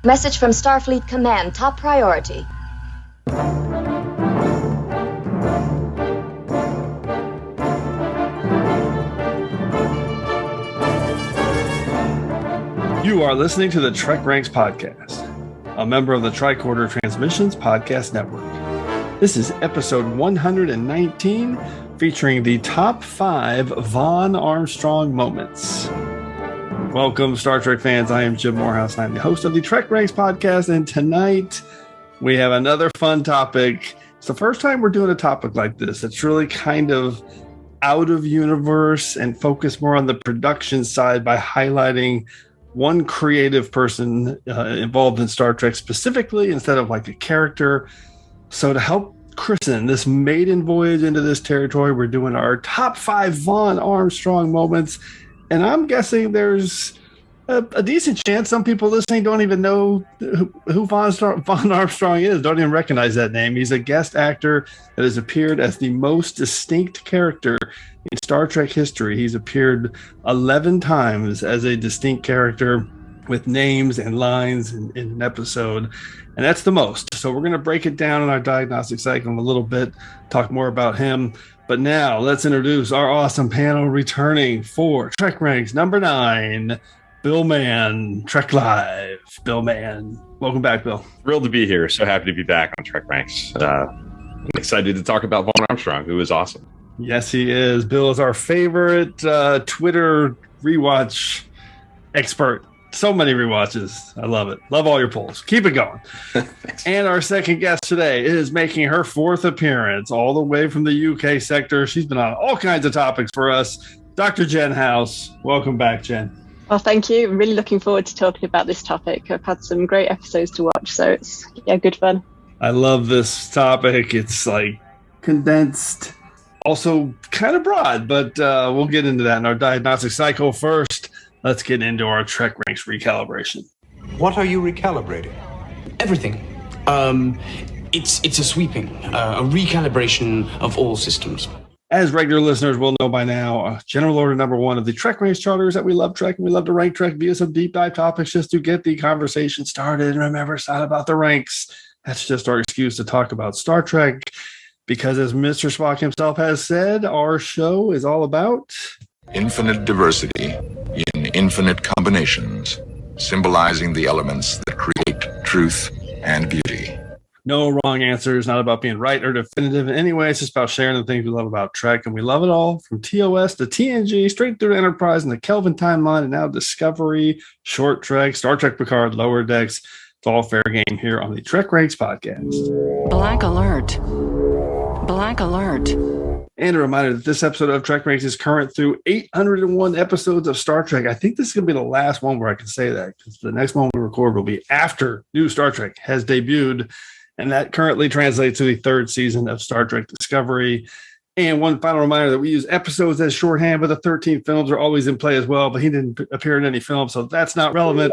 Message from Starfleet Command, top priority. You are listening to the TrekRanks podcast, a member of the Tricorder Transmissions Podcast Network. This is episode 119, featuring the top 5 Vaughn Armstrong moments. Welcome, Star Trek fans. I am Jim Moorhouse, and I'm the host of the TrekRanks podcast, and tonight we have another fun topic. It's the first time we're doing a topic like this. It's really kind of out of universe and focused more on the production side by highlighting one creative person involved in Star Trek specifically instead of like a character. So to help christen this maiden voyage into this territory, we're doing our top 5 Vaughn Armstrong moments. And I'm guessing there's a decent chance some people listening don't even know who Vaughn Armstrong is, don't even recognize that name. He's a guest actor that has appeared as the most distinct character in Star Trek history. He's appeared 11 times as a distinct character with names and lines in an episode, and that's the most. So we're going to break it down in our diagnostic cycle in a little bit, talk more about him. But now let's introduce our awesome panel returning for TrekRanks number 9, Bill Mann, Trek Live. Bill Mann. Welcome back, Bill. Thrilled to be here. So happy to be back on TrekRanks. I'm excited to talk about Vaughn Armstrong, who is awesome. Yes, he is. Bill is our favorite Twitter rewatch expert. So many rewatches. I love it. Love all your polls. Keep it going. And our second guest today is making her 4th appearance all the way from the UK sector. She's been on all kinds of topics for us. Dr. Jen Howse. Welcome back, Jen. Well, thank you. I'm really looking forward to talking about this topic. I've had some great episodes to watch, so it's good fun. I love this topic. It's like condensed, also kind of broad, but we'll get into that in our diagnostic cycle. First, let's get into our TrekRanks recalibration. What are you recalibrating? Everything. It's a sweeping, a recalibration of all systems. As regular listeners will know by now, general order number 1 of the TrekRanks charter is that we love Trek and we love to rank Trek via some deep dive topics just to get the conversation started. And remember, it's not about the ranks. That's just our excuse to talk about Star Trek. Because as Mr. Spock himself has said, our show is all about infinite diversity in infinite combinations, symbolizing the elements that create truth and beauty. No wrong answer. It's not about being right or definitive in any way. It's just about sharing the things we love about Trek, and we love it all from TOS to TNG, straight through to Enterprise and the Kelvin timeline, and now Discovery, Short Trek, Star Trek Picard, Lower Decks. It's all fair game here on the TrekRanks podcast. Black alert. Black alert. And a reminder that this episode of TrekRanks is current through 801 episodes of Star Trek. I think this is going to be the last one where I can say that, because the next one we record will be after new Star Trek has debuted. And that currently translates to the 3rd season of Star Trek Discovery. And one final reminder that we use episodes as shorthand, but the 13 films are always in play as well. But he didn't appear in any film, so that's not relevant.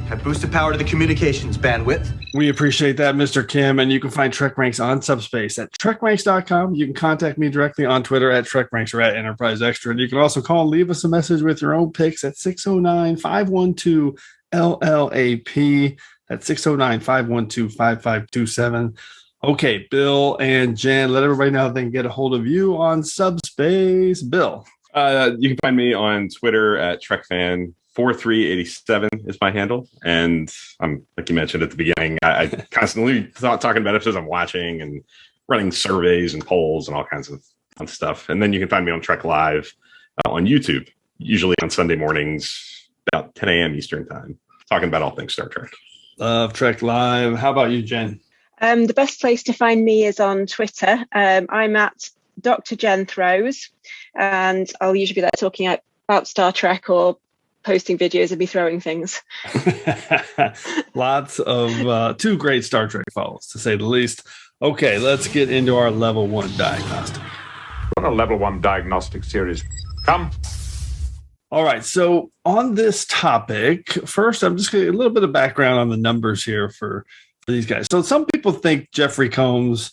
Have boosted power to the communications bandwidth. We appreciate that, Mr. Kim. And you can find TrekRanks on Subspace at TrekRanks.com. You can contact me directly on Twitter at TrekRanks or at Enterprise Extra. And you can also call and leave us a message with your own picks at 609-512-LLAP. That's 609-512-5527. Okay, Bill and Jen, let everybody know they can get a hold of you on Subspace. Bill. You can find me on Twitter at TrekFan4387 is my handle. And I'm, like you mentioned at the beginning, I constantly talking about episodes I'm watching and running surveys and polls and all kinds of fun stuff. And then you can find me on Trek Live on YouTube, usually on Sunday mornings, about 10 a.m. Eastern time, talking about all things Star Trek. Love Trek Live. How about you, Jen? The best place to find me is on Twitter. I'm at Dr. Jen Throws, and I'll usually be there talking about Star Trek or posting videos of me throwing things. Lots of 2 great Star Trek follows, to say the least. Okay, let's get into our level 1 diagnostic. What a level 1 diagnostic series. Come. All right, so on this topic, first, I'm just going to get a little bit of background on the numbers here for these guys. So some people think Jeffrey Combs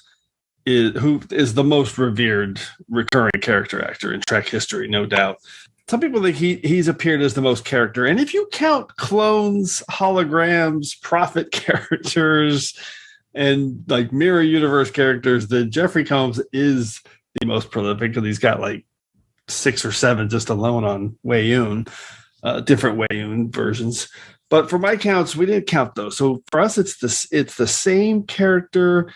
is the most revered recurring character actor in Trek history, no doubt. some people think he's appeared as the most character. And if you count clones, holograms, prophet characters, and like mirror universe characters, then Jeffrey Combs is the most prolific because he's got like 6 or 7 just alone on Wei-Yun, different Wei-Yun versions. But for my counts, we didn't count those. So for us, it's the same character,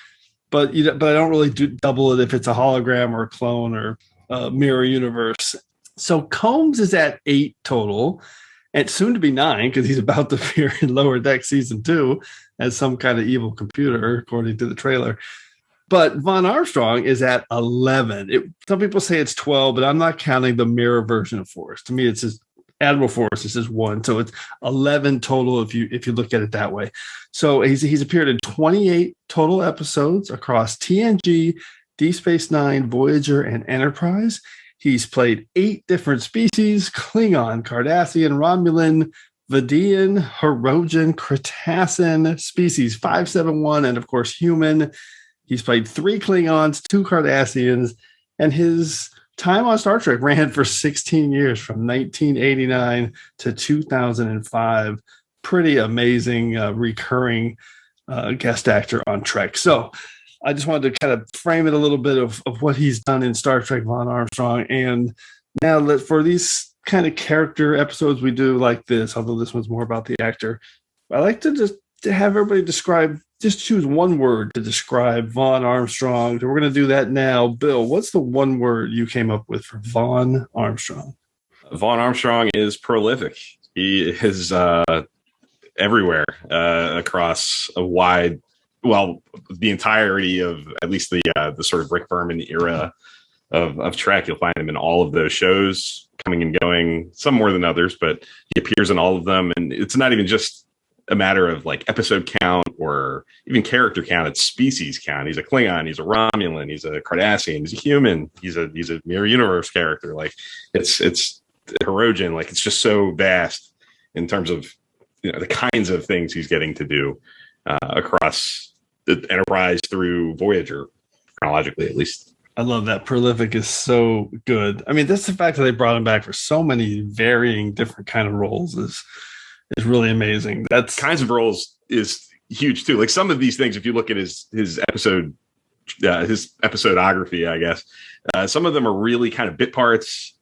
but I don't really double it if it's a hologram or a clone or a mirror universe. So Combs is at 8 total, and soon to be 9 because he's about to appear in Lower Deck season 2 as some kind of evil computer, according to the trailer. But Vaughn Armstrong is at 11. Some people say it's 12, but I'm not counting the mirror version of Forrest. To me, it's just Admiral Forrest. This is 1, so it's 11 total if you look at it that way. So he's appeared in 28 total episodes across TNG, Deep Space Nine, Voyager, and Enterprise. He's played 8 different species: Klingon, Cardassian, Romulan, Vidian, Hirogen, Cretacean, species 571, and of course human. He's played 3 Klingons, 2 Cardassians, and his time on Star Trek ran for 16 years, from 1989 to 2005. Pretty amazing recurring guest actor on Trek. So I just wanted to kind of frame it a little bit of what he's done in Star Trek, Vaughn Armstrong. And now for these kind of character episodes we do like this, although this one's more about the actor, I like to just have everybody just choose one word to describe Vaughn Armstrong. So we're going to do that now. Bill, what's the one word you came up with for Vaughn Armstrong? Vaughn Armstrong is prolific. He is everywhere across the entirety of at least the sort of Rick Berman era of Trek. You'll find him in all of those shows, coming and going, some more than others, but he appears in all of them. And it's not even just a matter of like episode count or even character count, it's species count. He's a Klingon, he's a Romulan, he's a Cardassian, he's a human, he's a mirror universe character. Like it's Hirogen, like it's just so vast in terms of the kinds of things he's getting to do across the Enterprise through Voyager, chronologically at least. I love that. Prolific is so good. I mean, that's the fact that they brought him back for so many varying different kind of roles is really amazing. That's kinds of roles is huge too. Like some of these things, if you look at his episode, his episodography, I guess, some of them are really kind of bit parts,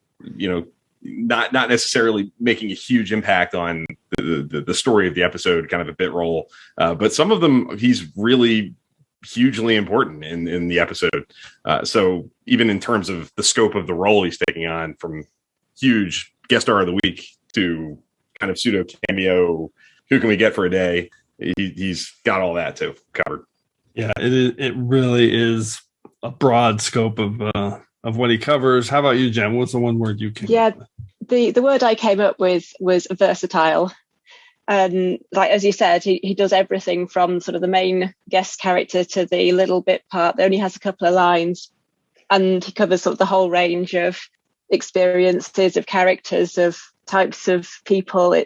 not necessarily making a huge impact on the story of the episode, kind of a bit role. But some of them, he's really hugely important in the episode. So even in terms of the scope of the role he's taking on, from huge guest star of the week to kind of pseudo cameo, who can we get for a day? He's got all that too covered. Yeah, it really is a broad scope of what he covers. How about you, Jen? What's the one word you came up with? The word I came up with was versatile. And like as you said, he does everything from sort of the main guest character to the little bit part that only has a couple of lines, and he covers sort of the whole range of experiences, of characters, of types of people.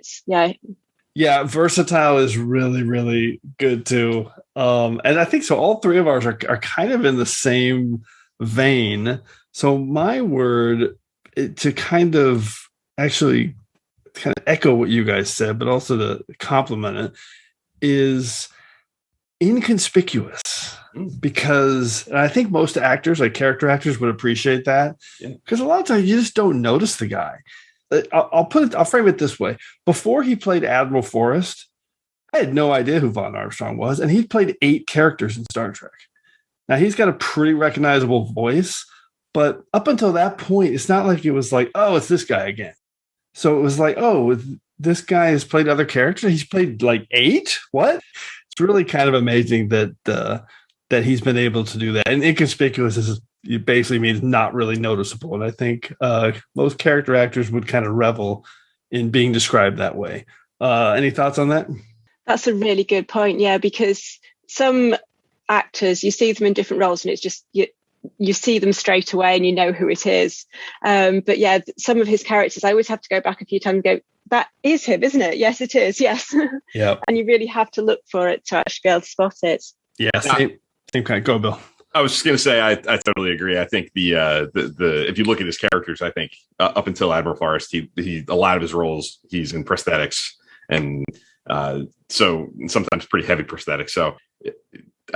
Yeah, versatile is really, really good too. And I think so all 3 of ours are kind of in the same vein. So my word, to kind of echo what you guys said, but also to compliment it, is inconspicuous. Because I think most actors, like character actors, would appreciate that. Because a lot of times you just don't notice the guy. I'll frame it this way. Before he played Admiral Forrest, I had no idea who Vaughn Armstrong was, and he played 8 characters in Star Trek. Now he's got a pretty recognizable voice, but up until that point, it's not like it was like, oh, it's this guy again. So it was like, oh, this guy has played other characters. He's played like 8. What? It's really kind of amazing that he's been able to do that. And inconspicuous it basically means not really noticeable. And I think most character actors would kind of revel in being described that way. Any thoughts on that? That's a really good point. Yeah, because some actors, you see them in different roles and it's just, you see them straight away and you know who it is. But yeah, some of his characters, I always have to go back a few times and go, that is him, isn't it? Yes, it is. Yes. Yeah. And you really have to look for it to actually be able to spot it. Yeah, same kind. Go, Bill. I was just going to say, I totally agree. I think the if you look at his characters, I think up until Admiral Forrest, he a lot of his roles, he's in prosthetics, and so sometimes pretty heavy prosthetics. So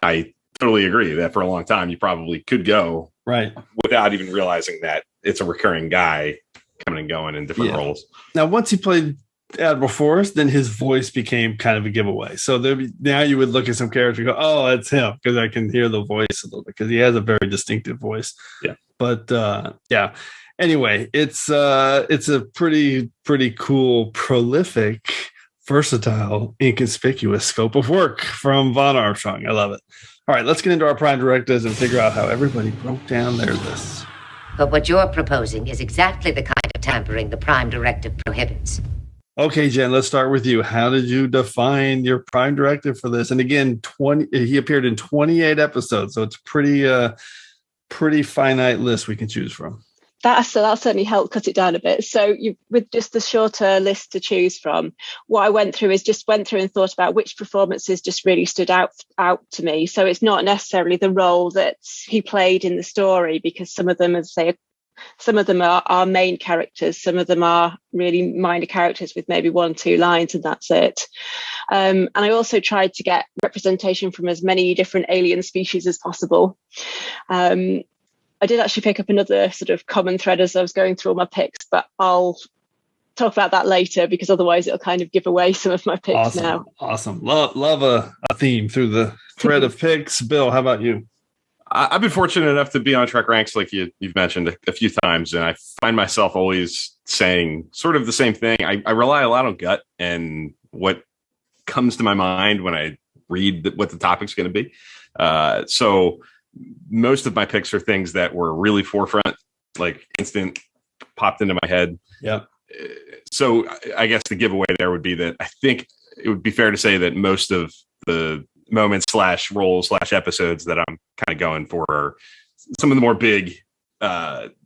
I totally agree that for a long time, you probably could go right without even realizing that it's a recurring guy coming and going in different roles. Now, once he played Admiral Forrest, then his voice became kind of a giveaway. So now you would look at some character and go, "Oh, it's him," because I can hear the voice a little bit because he has a very distinctive voice. Yeah, but yeah. Anyway, it's a pretty cool, prolific, versatile, inconspicuous scope of work from Vaughn Armstrong. I love it. All right, let's get into our prime directives and figure out how everybody broke down their lists. But what you're proposing is exactly the kind of tampering the prime directive prohibits. Okay, Jen, let's start with you. How did you define your prime directive for this? And again, he appeared in 28 episodes, so it's pretty finite list we can choose from. That'll certainly help cut it down a bit. So with just the shorter list to choose from, what I went through and thought about which performances just really stood out to me. So it's not necessarily the role that he played in the story, because some of them, as I say, some of them are main characters, some of them are really minor characters with maybe 1-2 lines, and that's it. And I also tried to get representation from as many different alien species as possible. I did actually pick up another sort of common thread as I was going through all my picks, but I'll talk about that later because otherwise it'll kind of give away some of my picks now. Awesome. Love a theme through the thread of picks. Bill, how about you? I've been fortunate enough to be on TrekRanks, like you've mentioned a few times, and I find myself always saying sort of the same thing. I rely a lot on gut and what comes to my mind when I read what the topic's going to be. So most of my picks are things that were really forefront, like instant popped into my head. Yeah. So I guess the giveaway there would be that I think it would be fair to say that most of the moments / roles / episodes that I'm kind of going for are some of the more big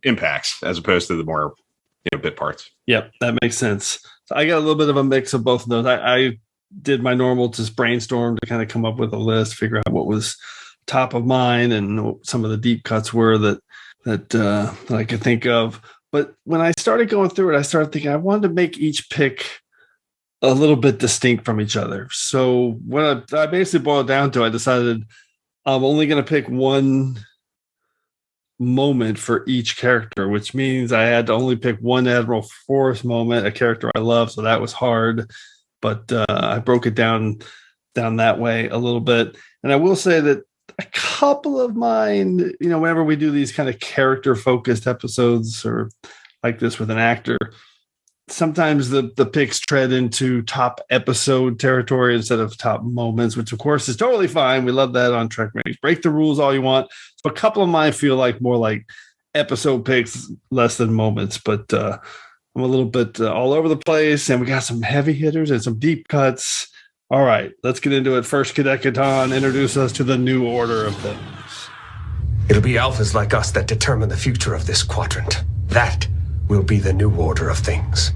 impacts as opposed to the more bit parts. Yep, that makes sense. So I got a little bit of a mix of both of those. I did my normal just brainstorm to kind of come up with a list, figure out what was top of mind and some of the deep cuts were that I could think of. But when I started going through it, I started thinking I wanted to make each pick a little bit distinct from each other. So when I basically boiled down to, I decided I'm only going to pick one moment for each character, which means I had to only pick one Admiral Forrest moment, a character I love. So that was hard, but I broke it down that way a little bit. And I will say that a couple of mine, whenever we do these kind of character focused episodes or like this with an actor, sometimes the picks tread into top episode territory instead of top moments, which of course is totally fine. We love that on TrekRanks. Break the rules all you want. So a couple of mine feel like more like episode picks, less than moments, but I'm a little bit all over the place, and we got some heavy hitters and some deep cuts. All right, let's get into it. First, Cadet Catan, introduce us to the new order of things. It'll be alphas like us that determine the future of this quadrant. That will be the new order of things.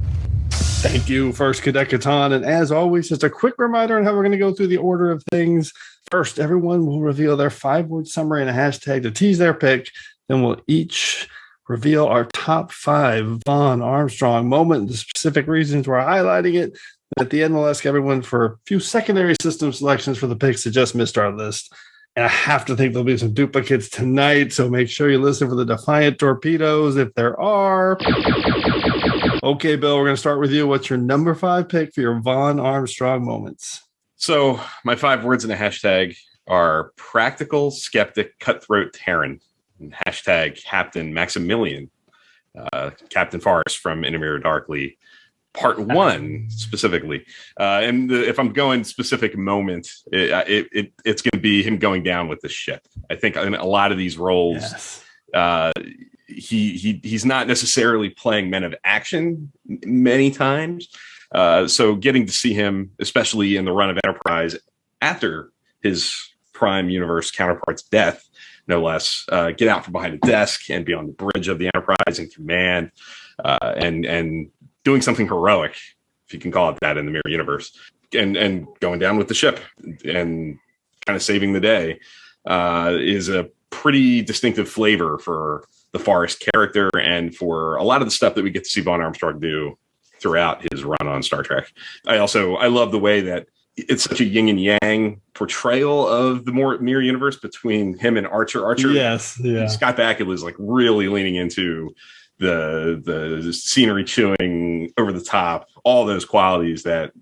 Thank you, First Cadet Catan. And as always, just a quick reminder on how we're going to go through the order of things. First, everyone will reveal their 5-word summary and a hashtag to tease their pick. Then we'll each reveal our top 5 Vaughn Armstrong moment, the specific reasons we're highlighting it. At the end, we'll ask everyone for a few secondary system selections for the picks that just missed our list. And I have to think there'll be some duplicates tonight, so make sure you listen for the Defiant Torpedoes if there are. Okay, Bill, we're going to start with you. What's your number 5 pick for your Vaughn Armstrong moments? So my 5 words in a hashtag are practical, skeptic, cutthroat Terran, and hashtag Captain Maximilian, Captain Forrest from In a Mirror Darkly. Part 1 specifically, and if I'm going specific moment, it's going to be him going down with the ship. I think in a lot of these roles, he's not necessarily playing men of action many times. So getting to see him, especially in the run of Enterprise after his Prime Universe counterpart's death, no less, get out from behind a desk and be on the bridge of the Enterprise in command, and doing something heroic, if you can call it that, in the Mirror Universe, and going down with the ship and kind of saving the day is a pretty distinctive flavor for the Forrest character and for a lot of the stuff that we get to see Vaughn Armstrong do throughout his run on Star Trek. I love the way that it's such a yin and yang portrayal of the mirror universe between him and Archer. Yes, yeah. Scott Bakula is like really leaning into the scenery chewing, over the top, all those qualities that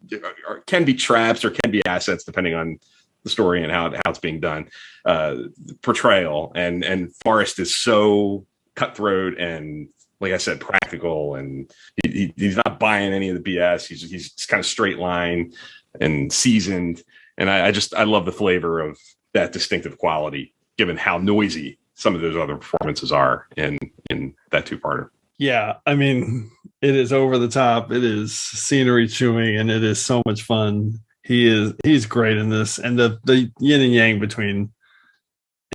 can be traps or can be assets depending on the story and how it's being done. Portrayal and Forrest is so cutthroat and, like I said, practical, and he's not buying any of the BS. He's just kind of straight line and seasoned, and I love the flavor of that distinctive quality, given how noisy some of those other performances are in that two-parter. Yeah, I mean, it is over the top. It is scenery chewing, and it is so much fun. He's great in this, and the yin and yang between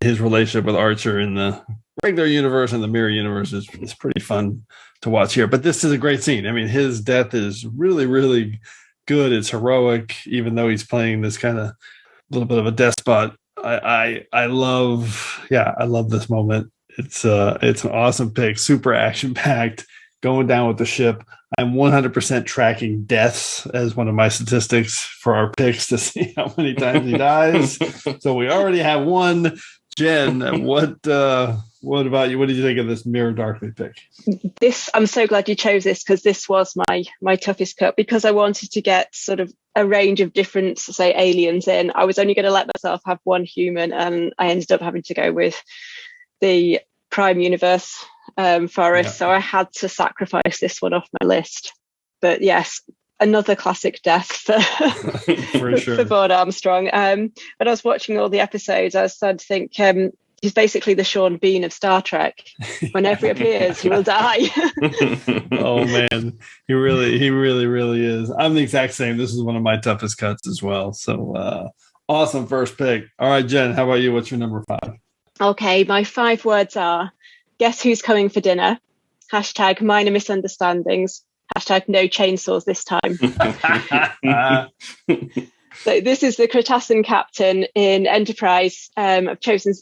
his relationship with Archer in the regular universe and the mirror universe is pretty fun to watch here. But this is a great scene. I mean, his death is really, really good. It's heroic, even though he's playing this kind of little bit of a despot. I love this moment. It's an awesome pick, super action packed, going down with the ship. I'm 100% tracking deaths as one of my statistics for our picks to see how many times he dies. So we already have one. Jen, what about you? What did you think of this Mirror Darkly pick? I'm so glad you chose this, because this was my toughest cut, because I wanted to get sort of a range of different, say, aliens in. I was only going to let myself have one human, and I ended up having to go with the Prime Universe Forrest. So I had to sacrifice this one off my list. But yes, another classic death for for Vaughn Armstrong. When I was watching all the episodes, I was starting to think he's basically the Sean Bean of Star Trek. Whenever he appears, he will die. Oh man, he really is. I'm the exact same. This is one of my toughest cuts as well. So awesome first pick. All right, Jen, how about you? What's your number 5? Okay, my 5 words are: guess who's coming for dinner? # minor misunderstandings. # no chainsaws this time. So this is the Cardassian captain in Enterprise. I've chosen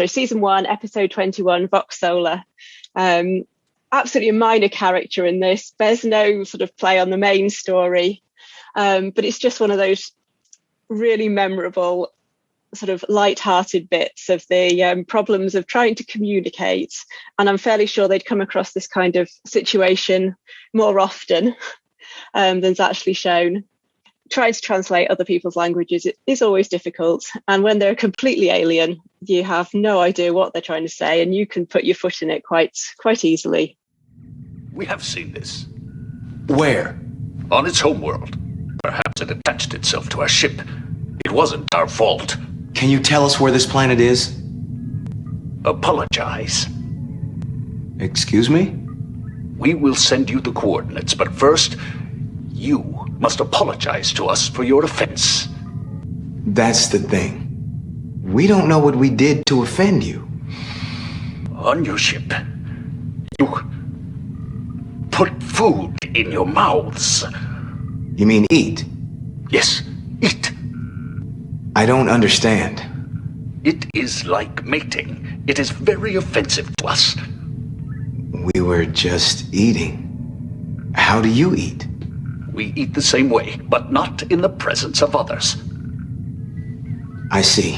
season 1, episode 21, Vox Solar. Absolutely a minor character in this. There's no sort of play on the main story, but it's just one of those really memorable sort of light-hearted bits of the problems of trying to communicate. And I'm fairly sure they'd come across this kind of situation more often than's actually shown. Trying to translate other people's languages is always difficult, and when they're completely alien, you have no idea what they're trying to say, and you can put your foot in it quite easily. We have seen this. Where? On its homeworld. Perhaps it attached itself to our ship. It wasn't our fault. Can you tell us where this planet is? Apologize. Excuse me? We will send you the coordinates, but first, you must apologize to us for your offense. That's the thing. We don't know what we did to offend you. On your ship, you put food in your mouths. You mean eat? Yes, eat. I don't understand. It is like mating. It is very offensive to us. We were just eating. How do you eat? We eat the same way, but not in the presence of others. I see.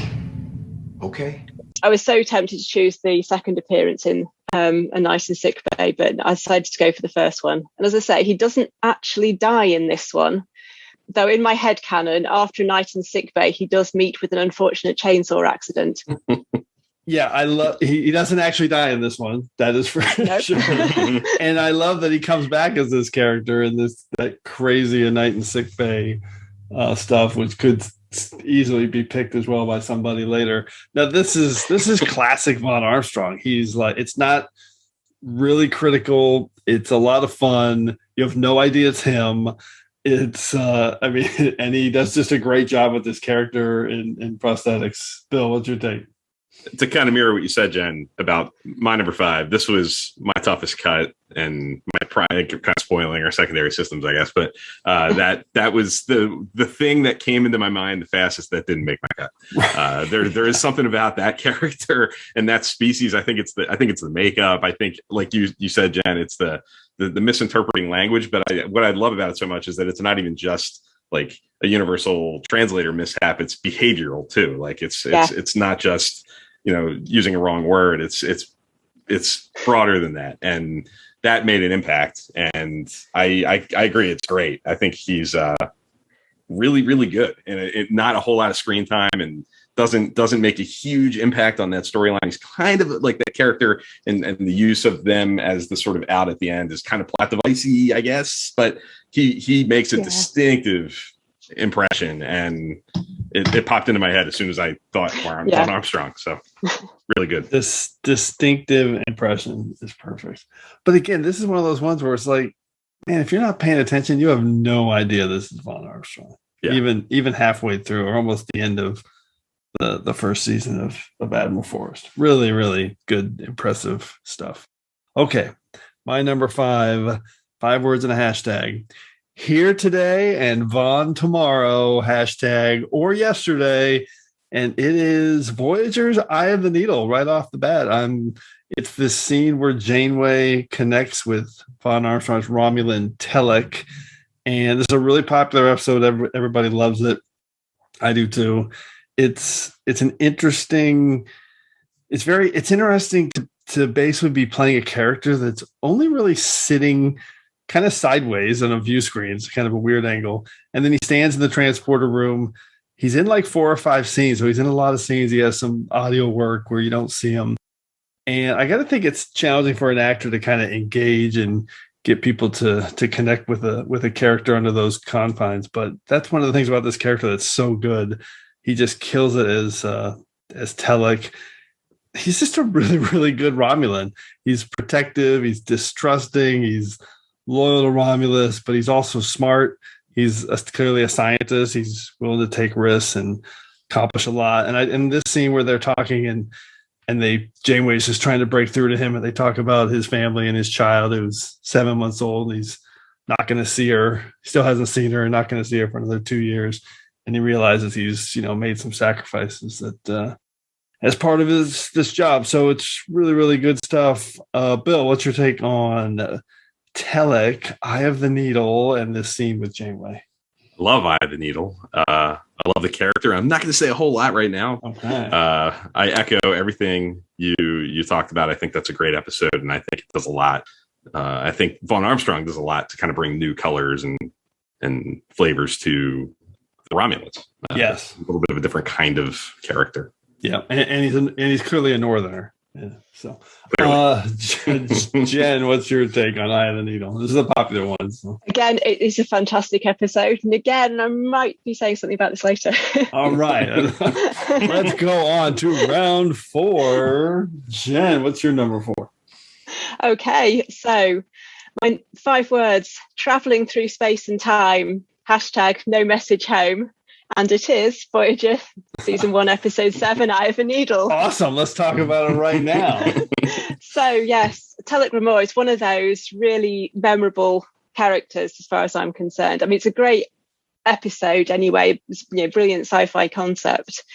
Okay. I was so tempted to choose the second appearance in A Night in Sick Bay, but I decided to go for the first one. And as I say, he doesn't actually die in this one. Though in my head canon, after A Night in Sick Bay, he does meet with an unfortunate chainsaw accident. Yeah, I love. He doesn't actually die in this one. That is for sure. And I love that he comes back as this character in that crazy A Night in Sick Bay stuff, which could easily be picked as well by somebody later. Now, this is classic Vaughn Armstrong. He's like, it's not really critical. It's a lot of fun. You have no idea it's him. It's and he does just a great job with this character in prosthetics. Bill, what's your take? to kind of mirror what you said, Jen, about my number 5, this was my toughest cut, and my kind of spoiling our secondary systems, I guess. But that was the thing that came into my mind the fastest that didn't make my cut. There is something about that character and that species. I think it's the makeup. I think, like you said, Jen, it's the misinterpreting language. But what I love about it so much is that it's not even just like a universal translator mishap. It's behavioral too. Like it's not just, using a wrong word. It's broader than that. And that made an impact. And I agree. It's great. I think he's really, really good, and not a whole lot of screen time, and doesn't make a huge impact on that storyline. He's kind of like that character, and the use of them as the sort of out at the end is kind of plot device-y, I guess, but he makes a distinctive impression, and it popped into my head as soon as I thought Vaughn Armstrong. So really good. This distinctive impression is perfect. But again, this is one of those ones where it's like, man, if you're not paying attention, you have no idea this is Vaughn Armstrong. Yeah. Even halfway through, or almost the end of the first season of Admiral Forrest. Really, really good, impressive stuff. Okay, my number 5 words and a hashtag. Here today and Vaughn tomorrow, hashtag, or yesterday. And it is Voyager's Eye of the Needle right off the bat. It's this scene where Janeway connects with Vaughn Armstrong's Romulan Telek. And this is a really popular episode. Everybody loves it. I do too. It's an interesting. It's interesting to basically be playing a character that's only really sitting kind of sideways on a view screen. It's kind of a weird angle. And then he stands in the transporter room. He's in like 4 or 5 scenes. So he's in a lot of scenes. He has some audio work where you don't see him. And I got to think it's challenging for an actor to kind of engage and get people to connect with a character under those confines. But that's one of the things about this character that's so good. He just kills it as Telek. He's just a really, really good Romulan. He's protective. He's distrusting. He's loyal to Romulus, but he's also smart. He's clearly a scientist. He's willing to take risks and accomplish a lot. And in this scene where they're talking and Janeway's just trying to break through to him, and they talk about his family and his child who's 7 months old. And he's not going to see her. He still hasn't seen her, and not going to see her for another 2 years. And he realizes he's made some sacrifices that as part of this job. So it's really, really good stuff. Bill, what's your take on Telek, Eye of the Needle, and this scene with Janeway? Love Eye of the Needle. I love the character. I'm not going to say a whole lot right now. Okay. I echo everything you talked about. I think that's a great episode, and I think it does a lot. I think Vaughn Armstrong does a lot to kind of bring new colors and flavors to the Romulans. Yes, a little bit of a different kind of character. Yeah, and he's clearly a Northerner. Yeah, so, Jen, what's your take on Eye of the Needle? This is a popular one. So. Again, it is a fantastic episode. And again, I might be saying something about this later. All right. Let's go on to round 4. Jen, what's your number 4? Okay, so my 5 words: traveling through space and time, hashtag no message home. And it is Voyager Season 1, Episode 7, Eye of a Needle. Awesome. Let's talk about it right now. So, yes, Telek Ramor is one of those really memorable characters as far as I'm concerned. I mean, it's a great episode anyway. It's, brilliant sci-fi concept.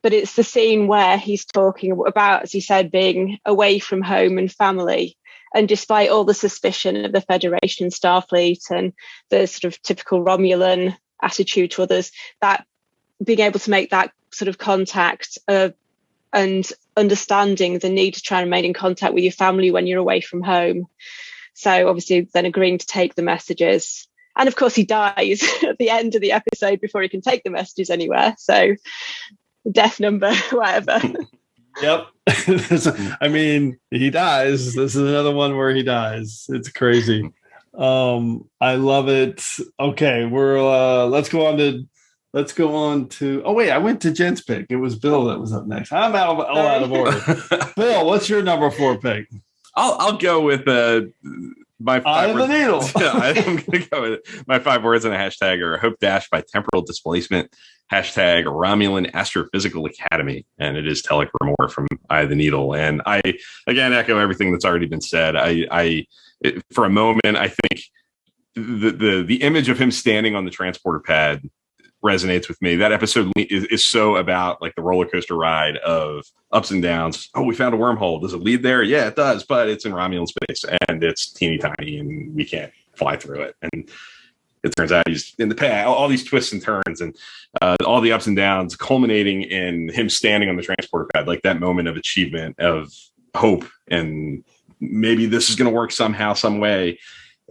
But it's the scene where he's talking about, as he said, being away from home and family. And despite all the suspicion of the Federation Starfleet and the sort of typical Romulan attitude to others, that being able to make that sort of contact and understanding the need to try and remain in contact with your family when you're away from home. So obviously then agreeing to take the messages. And of course he dies at the end of the episode before he can take the messages anywhere. So death number, whatever. Yep. I mean, he dies. This is another one where he dies. It's crazy. I love it. Okay, we're let's go on to oh wait, I went to Jen's pick. It was Bill that was up next. I'm all out of order. Bill, what's your number 4 pick? I'll go with My Eye of the needle. Yeah, I'm going to go with it. My 5 words in a hashtag are Hope Dash by Temporal Displacement, hashtag Romulan Astrophysical Academy, and it is Telek Remor from Eye of the Needle. And I, again, echo everything that's already been said. For a moment, I think the image of him standing on the transporter pad resonates with me. That episode is so about like the roller coaster ride of ups and downs. Oh, we found a wormhole. Does it lead there? Yeah, it does, but it's in Romulan space and it's teeny tiny and we can't fly through it. And it turns out he's in the past. All these twists and turns and all the ups and downs culminating in him standing on the transporter pad, like that moment of achievement, of hope, and maybe this is going to work somehow, some way,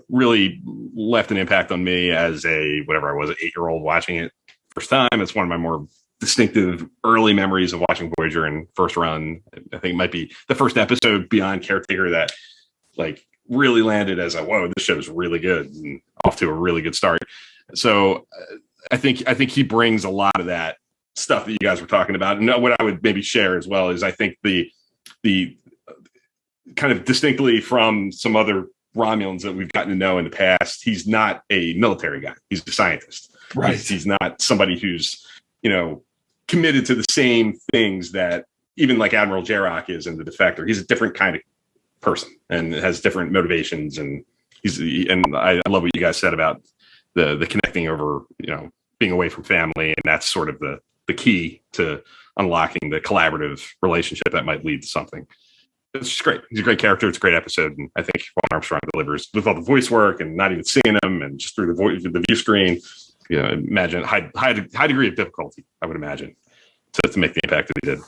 really left an impact on me as a, whatever I was, an 8-year-old watching it first time. It's one of my more distinctive early memories of watching Voyager and first run. I think it might be the first episode beyond Caretaker that like really landed as a, whoa, this show is really good and off to a really good start. So I think he brings a lot of that stuff that you guys were talking about. And what I would maybe share as well is I think the kind of distinctly from some other Romulans that we've gotten to know in the past, he's not a military guy. He's a scientist. Right. He's not somebody who's, committed to the same things that even like Admiral Jarrock is in The Defector. He's a different kind of person and has different motivations. And I love what you guys said about the connecting over, being away from family. And that's sort of the key to unlocking the collaborative relationship that might lead to something. It's just great. He's a great character. It's a great episode. And I think Vaughn Armstrong delivers with all the voice work and not even seeing him and just through the view screen. Imagine high degree of difficulty, I would imagine, to make the impact that he did.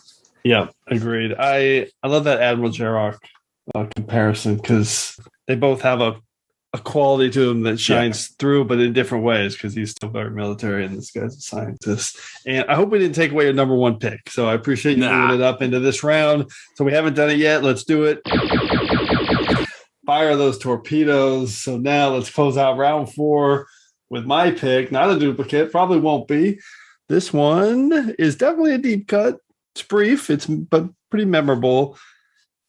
Yeah, agreed. I love that Admiral Jarrock comparison because they both have a quality to them that shines through, but in different ways because he's still very military and this guy's a scientist. And I hope we didn't take away your number one pick. So I appreciate you moving it up into this round. So we haven't done it yet. Let's do it. Fire those torpedoes. So now let's close out round 4 with my pick. Not a duplicate. Probably won't be. This one is definitely a deep cut. It's brief. But pretty memorable.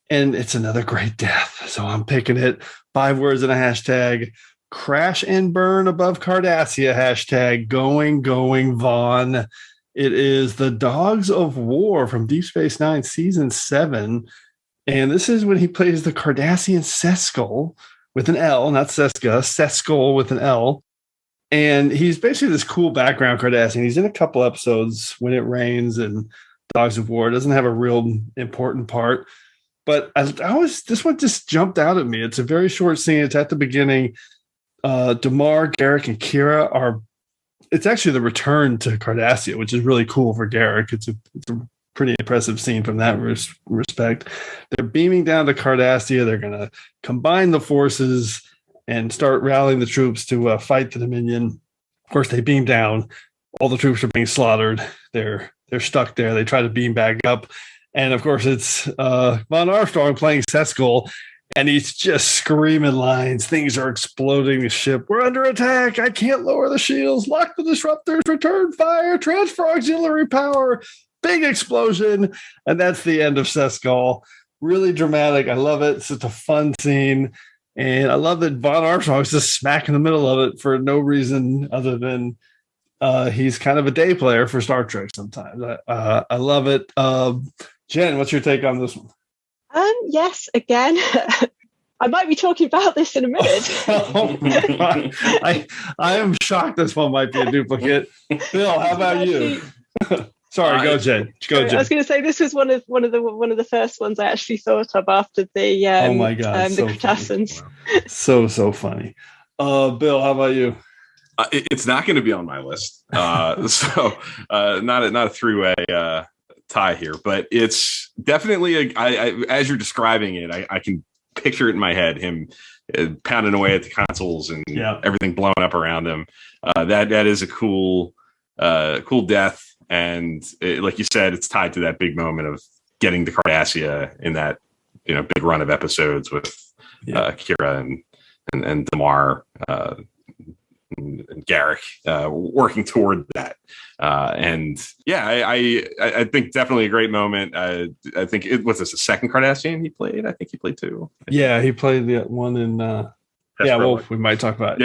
And it's another great death. So I'm picking it. 5 words in a hashtag. Crash and burn above Cardassia. Hashtag going Vaughn. It is the Dogs of War from Deep Space Nine season 7. And this is when he plays the Cardassian Seskull with an L, not Seska, Seskull with an L. And he's basically this cool background Cardassian. He's in a couple episodes, When It Rains and Dogs of War. It doesn't have a real important part. But this one just jumped out at me. It's a very short scene. It's at the beginning. Damar, Garrick, and Kira it's actually the return to Cardassia, which is really cool for Garrick. It's a pretty impressive scene from that respect. They're beaming down to Cardassia. They're going to combine the forces and start rallying the troops to fight the Dominion. Of course, they beam down. All the troops are being slaughtered. They're stuck there. They try to beam back up. And, of course, it's Vaughn Armstrong playing Seskull, and he's just screaming lines. Things are exploding the ship. We're under attack. I can't lower the shields. Lock the disruptors. Return fire. Transfer auxiliary power. Big explosion. And that's the end of Seskull. Really dramatic. I love it. It's such a fun scene. And I love that Vaughn Armstrong is just smack in the middle of it for no reason other than he's kind of a day player for Star Trek sometimes. I love it. Jen, what's your take on this one? Yes, again, I might be talking about this in a minute. Oh I am shocked this one might be a duplicate. Bill, how about you? Sorry, go Jen. Go Jen. I was going to say this was one of the first ones I actually thought of after the oh my God, the Cardassians. So funny. Bill, how about you? It's not going to be on my list, so not a three-way tie here, but it's definitely as you're describing it, I can picture it in my head, him pounding away at the consoles and everything blowing up around him. That is a cool death, and like you said, it's tied to that big moment of getting to Cardassia in that big run of episodes with Kira and Damar and Garrick working toward that. I think definitely a great moment. I think it was this the second Cardassian he played. I think he played 2. Yeah, he played the one in We might talk about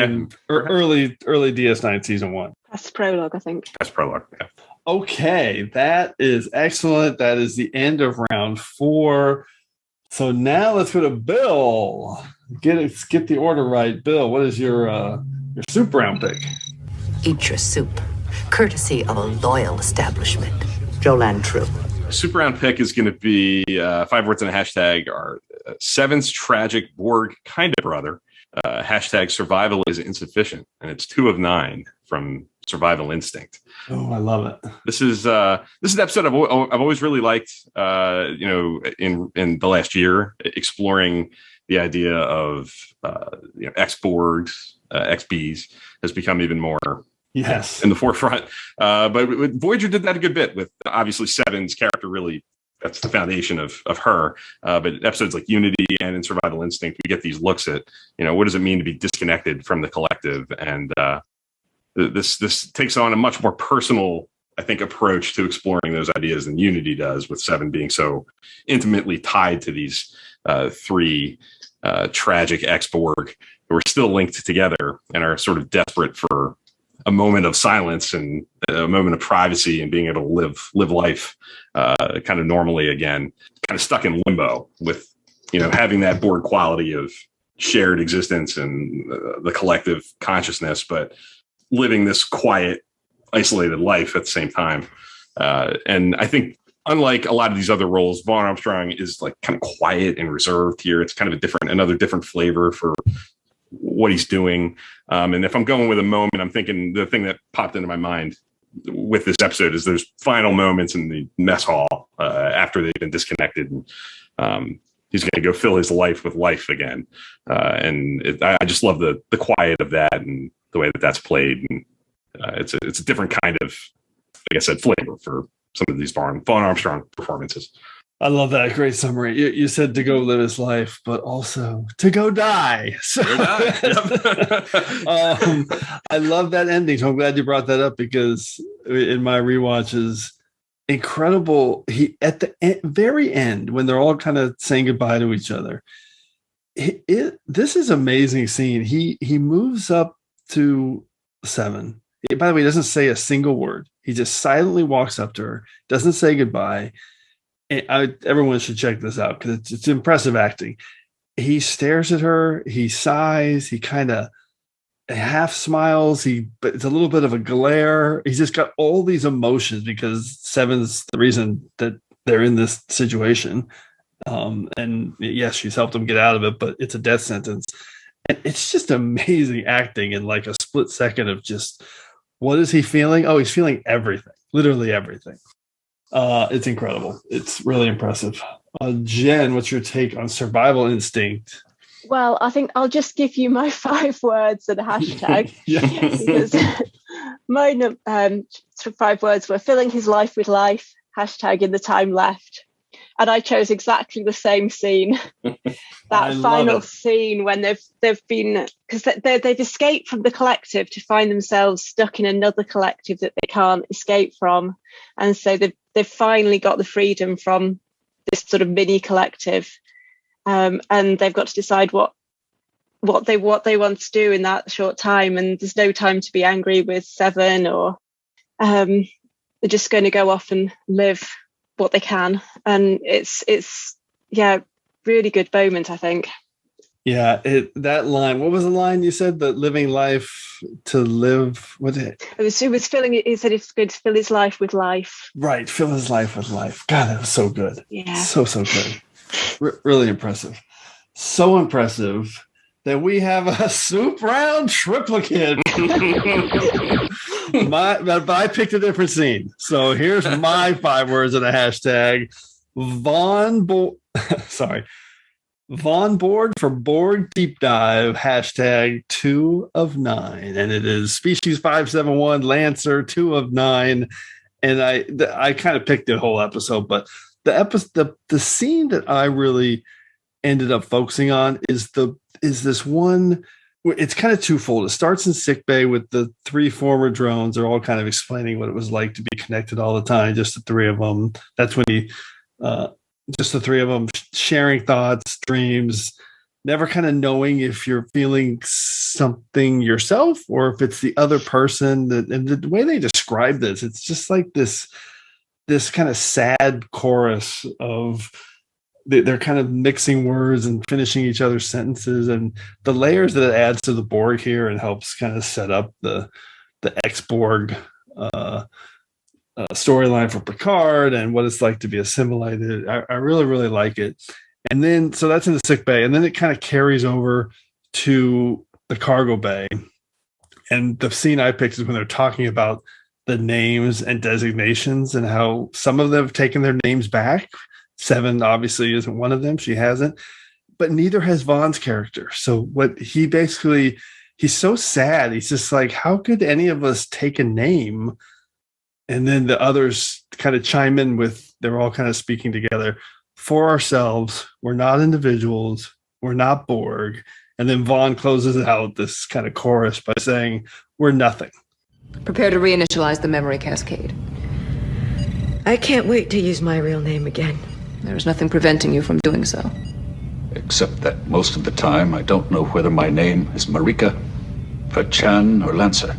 early DS9 season 1. That's prologue, I think. That's prologue. Yeah. Okay, that is excellent. That is the end of round 4. So now let's go to Bill. Get the order right. Bill, what is your soup round pick? Eat your soup, courtesy of a loyal establishment. Jolan True. Super round pick is going to be 5 words in a hashtag are Seven's tragic Borg kind of brother. Hashtag survival is insufficient. And it's 2 of 9 from Survival Instinct. Oh, I love it. This is an episode I've always really liked, in the last year, exploring the idea of, ex-Borgs, ex-Bs has become even more in the forefront. But Voyager did that a good bit with obviously Seven's character. Really, that's the foundation of her. But episodes like Unity and in Survival Instinct, we get these looks at, what does it mean to be disconnected from the collective? And this takes on a much more personal, I think, approach to exploring those ideas than Unity does, with Seven being so intimately tied to these 3 tragic ex-Borg who are still linked together and are sort of desperate for a moment of silence and a moment of privacy and being able to live life kind of normally again, kind of stuck in limbo with, having that Borg quality of shared existence and the collective consciousness, but living this quiet, isolated life at the same time. And I think, unlike a lot of these other roles, Vaughn Armstrong is like kind of quiet and reserved here. It's kind of another different flavor for what he's doing. And if I'm going with a moment, I'm thinking the thing that popped into my mind with this episode is those final moments in the mess hall after they've been disconnected. And he's going to go fill his life with life again. I just love the quiet of that and the way that that's played. And it's a different kind of, like I said, flavor for some of these Vaughn Armstrong performances. I love that. Great summary. You said to go live his life, but also to go die. So, I love that ending. So I'm glad you brought that up, because in my rewatches, incredible. He at the very end, when they're all kind of saying goodbye to each other, this is an amazing scene. He moves up to Seven. By the way, he doesn't say a single word. He just silently walks up to her, doesn't say goodbye. And everyone should check this out, because it's impressive acting. He stares at her, he sighs, he kind of half smiles, but it's a little bit of a glare. He's just got all these emotions, because Seven's the reason that they're in this situation. And yes, she's helped him get out of it, but it's a death sentence. And it's just amazing acting in like a split second of just, what is he feeling? Oh, he's feeling everything, literally everything. It's incredible. It's really impressive. Jen, what's your take on Survival Instinct? Well, I think I'll just give you my 5 words and a hashtag. Because my 5 words were filling his life with life, hashtag in the time left. And I chose exactly the same scene. That final scene when they've been, because they've escaped from the collective to find themselves stuck in another collective that they can't escape from, and so they've finally got the freedom from this sort of mini collective, and they've got to decide what they want to do in that short time. And there's no time to be angry with Seven, or they're just going to go off and live what they can. And it's really good moment, I think. Yeah, that line, what was the line you said? That living life to live, what did it was filling it. He said it's going to fill his life with life. Right, fill his life with life. God, that was so good. Yeah, so good. Really impressive. So impressive that we have a soup round triplicate. But I picked a different scene. So here's my 5 words and a hashtag. Vaughn Board for Borg Deep Dive, hashtag 2 of 9. And it is Species 571 Lancer 2 of 9. And I kind of picked the whole episode, but the scene that I really ended up focusing on is this one. It's kind of twofold. It starts in sickbay with the 3 former drones. They're all kind of explaining what it was like to be connected all the time, just the 3 of them. That's when just the 3 of them sharing thoughts, dreams, never kind of knowing if you're feeling something yourself or if it's the other person. And the way they describe this, it's just like this kind of sad chorus of they're kind of mixing words and finishing each other's sentences, and the layers that it adds to the Borg here and helps kind of set up the ex-Borg storyline for Picard and what it's like to be assimilated. I really, really like it. And then, so that's in the sick bay, and then it kind of carries over to the cargo bay. And the scene I picked is when they're talking about the names and designations and how some of them have taken their names back. Seven obviously isn't one of them. She hasn't, but neither has Vaughn's character. So what he basically, he's so sad. He's just like, how could any of us take a name? And then the others kind of chime in with, they're all kind of speaking together. For ourselves, we're not individuals, we're not Borg. And then Vaughn closes out this kind of chorus by saying, we're nothing. Prepare to reinitialize the memory cascade. I can't wait to use my real name again. There is nothing preventing you from doing so. Except that most of the time I don't know whether my name is Marika, Fachan, or Lancer.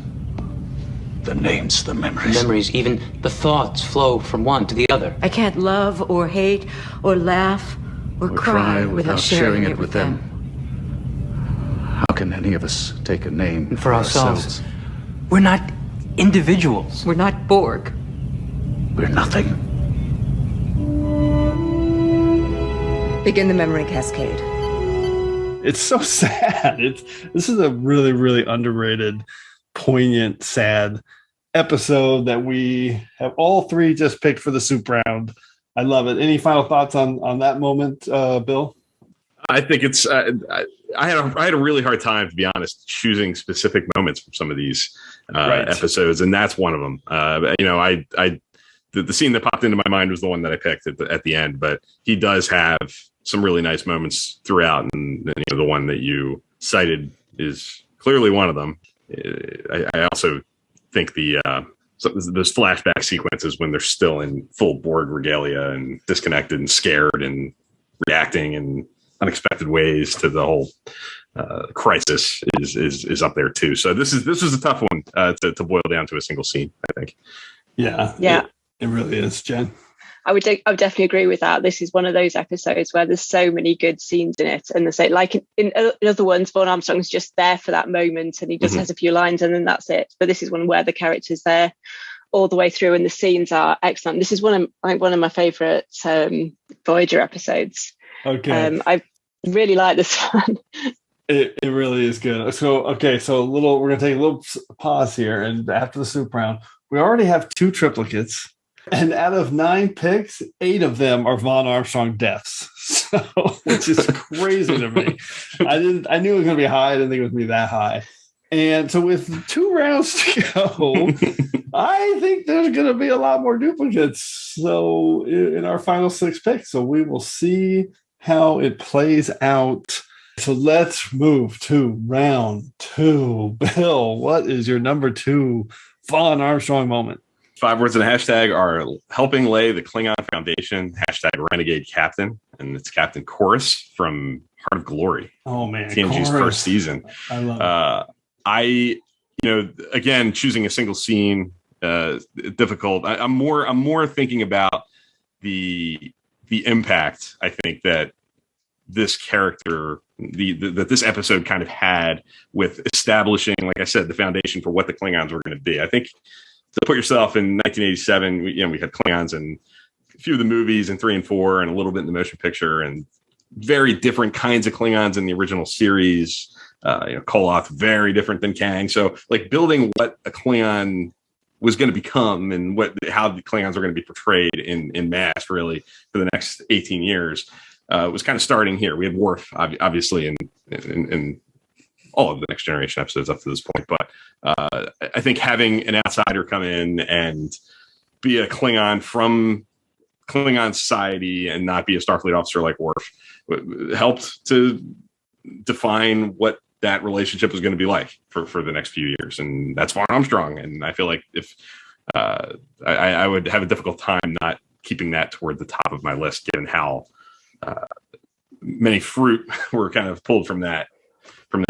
The names, the memories. The memories, even the thoughts flow from one to the other. I can't love or hate or laugh or cry without sharing it with them. How can any of us take a name for ourselves? We're not individuals. We're not Borg. We're nothing. Begin the memory cascade. It's so sad. This is a really, really underrated, poignant, sad episode that we have all three just picked for the soup round. I love it. Any final thoughts on that moment, Bill? I think it's. I had a really hard time, to be honest, choosing specific moments from some of these episodes, and that's one of them. The scene that popped into my mind was the one that I picked at the end, but he does have some really nice moments throughout, and the one that you cited is clearly one of them. I also think those flashback sequences when they're still in full Borg regalia and disconnected and scared and reacting in unexpected ways to the whole crisis is up there too. So this was a tough one to boil down to a single scene, I think. Yeah. It really is, Jen. I would definitely agree with that. This is one of those episodes where there's so many good scenes in it, and like in other ones, Vaughn Armstrong's just there for that moment, and he just has a few lines, and then that's it. But this is one where the character's there all the way through, and the scenes are excellent. This is one of my favourite Voyager episodes. Okay, I really like this one. It really is good. So we're gonna take a little pause here, and after the soup round, we already have 2 triplicates. And out of 9 picks, 8 of them are Vaughn Armstrong deaths. So, which is crazy to me. I knew it was going to be high. I didn't think it was going to be that high. And so with 2 rounds to go, I think there's going to be a lot more duplicates. So in our final 6 picks, so we will see how it plays out. So let's move to round 2. Bill, what is your number 2 Vaughn Armstrong moment? 5 words in the hashtag are helping lay the Klingon foundation, hashtag renegade captain, and it's Captain Chorus from Heart of Glory. Oh man, TNG's first season. I love it. Again, choosing a single scene, difficult. I'm more thinking about the impact I think that this character, that this episode kind of had with establishing, like I said, the foundation for what the Klingons were going to be. I think to put yourself in 1987, we had Klingons in a few of the movies and 3 and 4 and a little bit in the motion picture, and very different kinds of Klingons in the original series. Koloth, very different than Kang. So like building what a Klingon was going to become and how the Klingons were going to be portrayed in mass really for the next 18 years was kind of starting here. We had Worf obviously in all of the Next Generation episodes up to this point. But I think having an outsider come in and be a Klingon from Klingon society and not be a Starfleet officer like Worf helped to define what that relationship was going to be like for the next few years. And that's Vaughn Armstrong. And I feel like if I would have a difficult time not keeping that toward the top of my list, given how many fruit were kind of pulled from that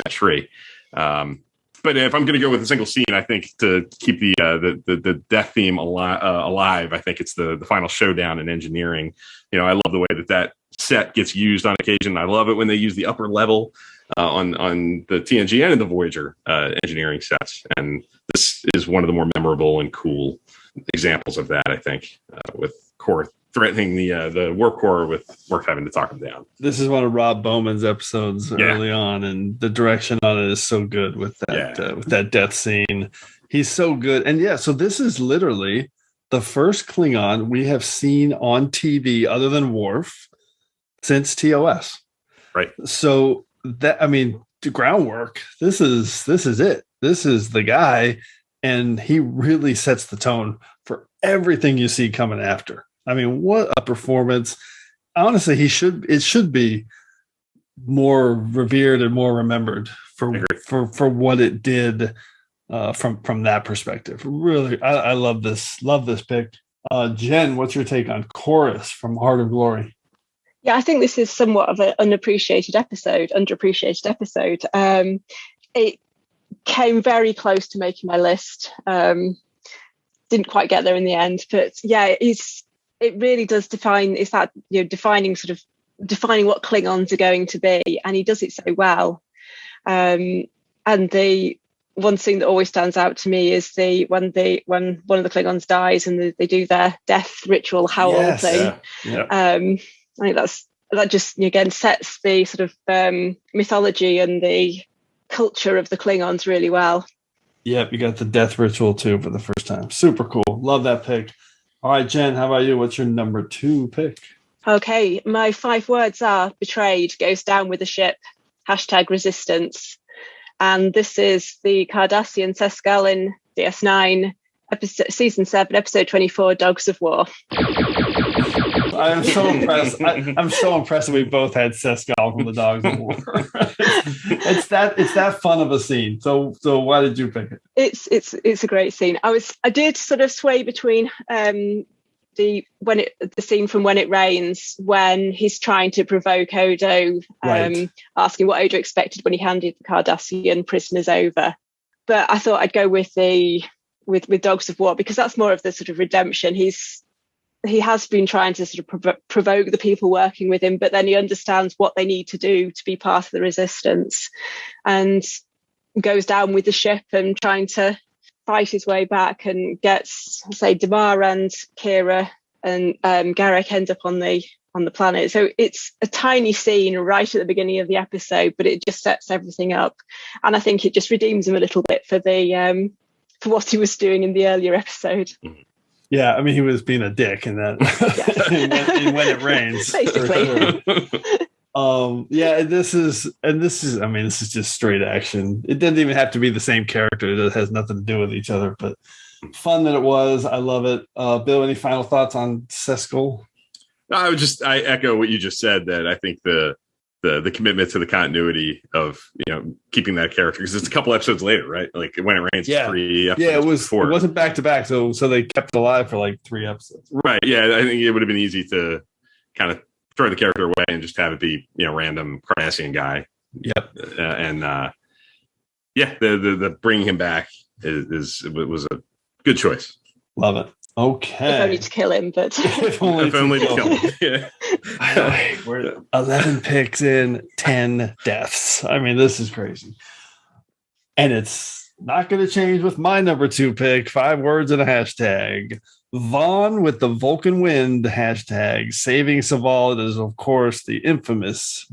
tree. But if I'm going to go with a single scene, I think to keep the death theme alive, I think it's the final showdown in engineering. I love the way that set gets used on occasion. I love it when they use the upper level on the TNG and the Voyager engineering sets. And this is one of the more memorable and cool examples of that, I think, with Core threatening the warp core with Worf having to talk him down. This is one of Rob Bowman's episodes early on, and the direction on it is so good with that death scene. He's so good. And so this is literally the first Klingon we have seen on TV other than Worf since TOS. Right. So the groundwork, this is it. This is the guy, and he really sets the tone for everything you see coming after. I mean, what a performance. Honestly, it should be more revered and more remembered for what it did from that perspective. Really, I love this pick. Jen, what's your take on Chorus from Heart of Glory? Yeah, I think this is somewhat of an underappreciated episode. It came very close to making my list. Didn't quite get there in the end, but yeah, it really does define. It's that defining what Klingons are going to be, and he does it so well. And the one thing that always stands out to me is when one of the Klingons dies and they do their death ritual howl thing. Yeah. I think that just again sets the sort of mythology and the culture of the Klingons really well. Yep, you got the death ritual too for the first time. Super cool. Love that pick. All right, Jen, how about you? What's your number 2 pick? Okay, my 5 words are betrayed, goes down with the ship, #resistance. And this is the Cardassian Sescal in DS9, season 7, episode 24, Dogs of War. I'm so impressed. I'm so impressed that we both had Sescal from the Dogs of War. It's that fun of a scene. So why did you pick it? It's a great scene. I did sort of sway between the scene from When It Rains, when he's trying to provoke Odo, asking what Odo expected when he handed the Cardassian prisoners over. But I thought I'd go with with Dogs of War, because that's more of the sort of redemption. He has been trying to sort of provoke the people working with him, but then he understands what they need to do to be part of the resistance, and goes down with the ship and trying to fight his way back, and gets, say, Damar and Kira and Garak end up on the planet. So it's a tiny scene right at the beginning of the episode, but it just sets everything up, and I think it just redeems him a little bit for for what he was doing in the earlier episode. Yeah, I mean, he was being a dick in that in When It Rains. Basically. This is just straight action. It didn't even have to be the same character. It has nothing to do with each other, but fun that it was. I love it. Bill, any final thoughts on Sescal? I echo what you just said, that I think the commitment to the continuity of keeping that character, because it's a couple episodes later, right? Like When It Rains, 3 episodes. Yeah, before. It wasn't back to back, so they kept it alive for like 3 episodes. Right. Yeah, I think it would have been easy to kind of throw the character away and just have it be random Cardassian guy. Yep. The bringing him back was a good choice. Love it. Okay. If only to kill him, but if only to kill him. Yeah. We're 11 picks in, 10 deaths. I mean, this is crazy. And it's not going to change with my number 2 pick. 5 words and a hashtag. Vaughn with the Vulcan Wind hashtag. Saving Saval is, of course, the infamous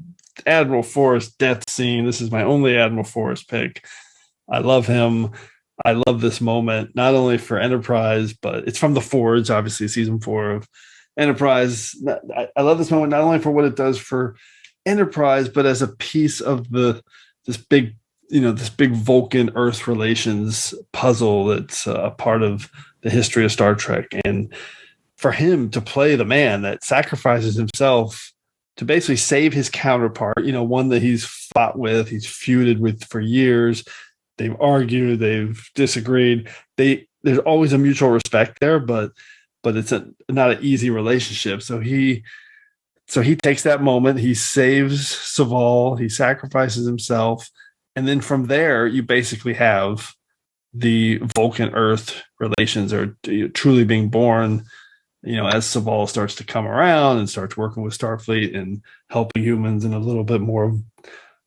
Admiral Forrest death scene. This is my only Admiral Forrest pick. I love him. I love this moment, not only for Enterprise, but it's from The Forge, obviously season 4 of Enterprise. I love this moment, not only for what it does for Enterprise, but as a piece of this big Vulcan Earth relations puzzle that's a part of the history of Star Trek. And for him to play the man that sacrifices himself to basically save his counterpart, one that he's fought with, he's feuded with for years. They've argued, they've disagreed. There's always a mutual respect there, but it's not an easy relationship. So he So he takes that moment, he saves Saval, he sacrifices himself, and then from there, you basically have the Vulcan-Earth relations are truly being born, as Saval starts to come around and starts working with Starfleet and helping humans in a little bit more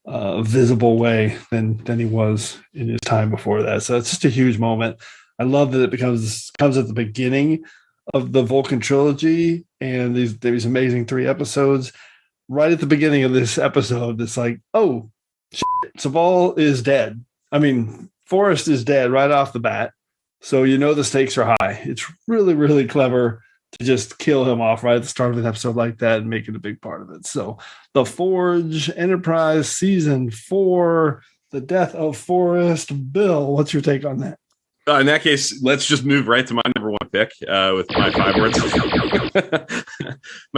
visible way than he was in his time before that. So it's just a huge moment. I love that it comes at the beginning of the Vulcan trilogy, and these amazing 3 episodes. Right at the beginning of this episode, it's like, oh, shit, Saval is dead. I mean, Forrest is dead right off the bat, so the stakes are high. It's really, really clever to just kill him off right at the start of an episode like that and make it a big part of it. So, The Forge, Enterprise, Season 4, The Death of Forrest. Bill, what's your take on that? In that case, let's just move right to my number 1 pick with my 5 words.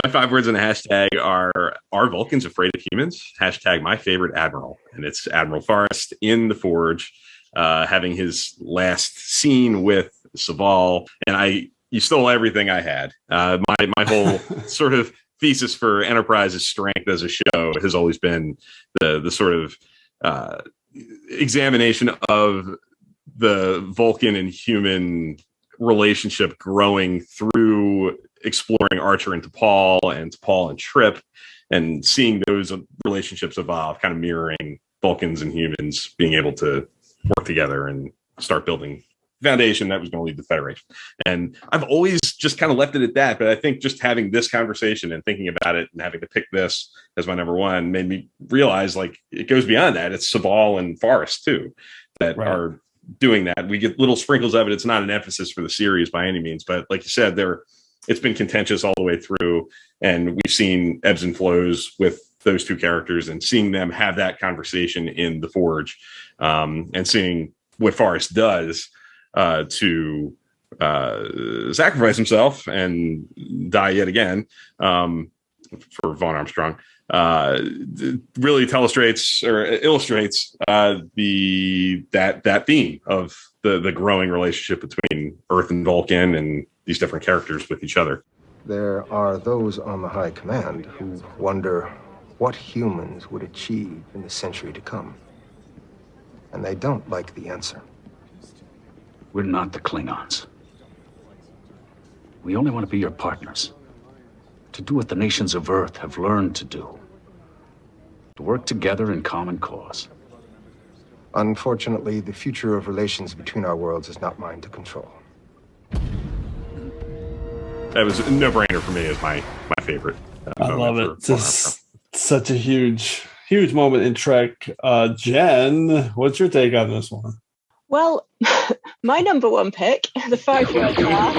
My 5 words in the hashtag are Vulcans afraid of humans? Hashtag my favorite Admiral. And it's Admiral Forrest in The Forge, having his last scene with Saval. And you stole everything I had. My whole sort of thesis for Enterprise's strength as a show has always been the sort of examination of the Vulcan and human relationship growing through exploring Archer and T'Pol and Trip, and seeing those relationships evolve, kind of mirroring Vulcans and humans being able to work together and start building foundation that was going to lead to the Federation. And I've always just kind of left it at that, but I think just having this conversation and thinking about it and having to pick this as my number 1 made me realize it goes beyond that. It's Saval and Forrest too that are doing that. We get little sprinkles of it. It's not an emphasis for the series by any means, but like you said, it's been contentious all the way through, and we've seen ebbs and flows with those 2 characters, and seeing them have that conversation in The Forge, and seeing what Forrest does to sacrifice himself and die yet again for Vaughn Armstrong really illustrates that theme of the growing relationship between Earth and Vulcan and these different characters with each other. There are those on the high command who wonder what humans would achieve in the century to come. And they don't like the answer. We're not the Klingons. We only want to be your partners. To do what the nations of Earth have learned to do. To work together in common cause. Unfortunately, the future of relations between our worlds is not mine to control. That was a no-brainer for me as my favorite. I love it. It's just such a huge moment in Trek. Jen, what's your take on this one? Well, my number 1 pick, the 5 words are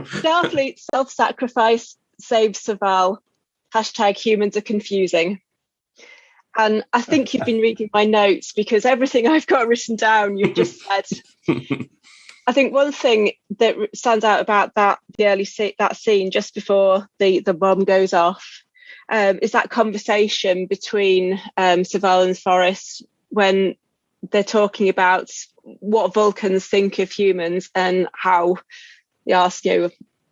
Starfleet self-sacrifice saves Saval. Hashtag humans are confusing. And I think you've been reading my notes, because everything I've got written down, you've just said. I think one thing that stands out about that scene just before the bomb goes off is that conversation between Saval and Forrest when they're talking about what Vulcans think of humans and how they ask,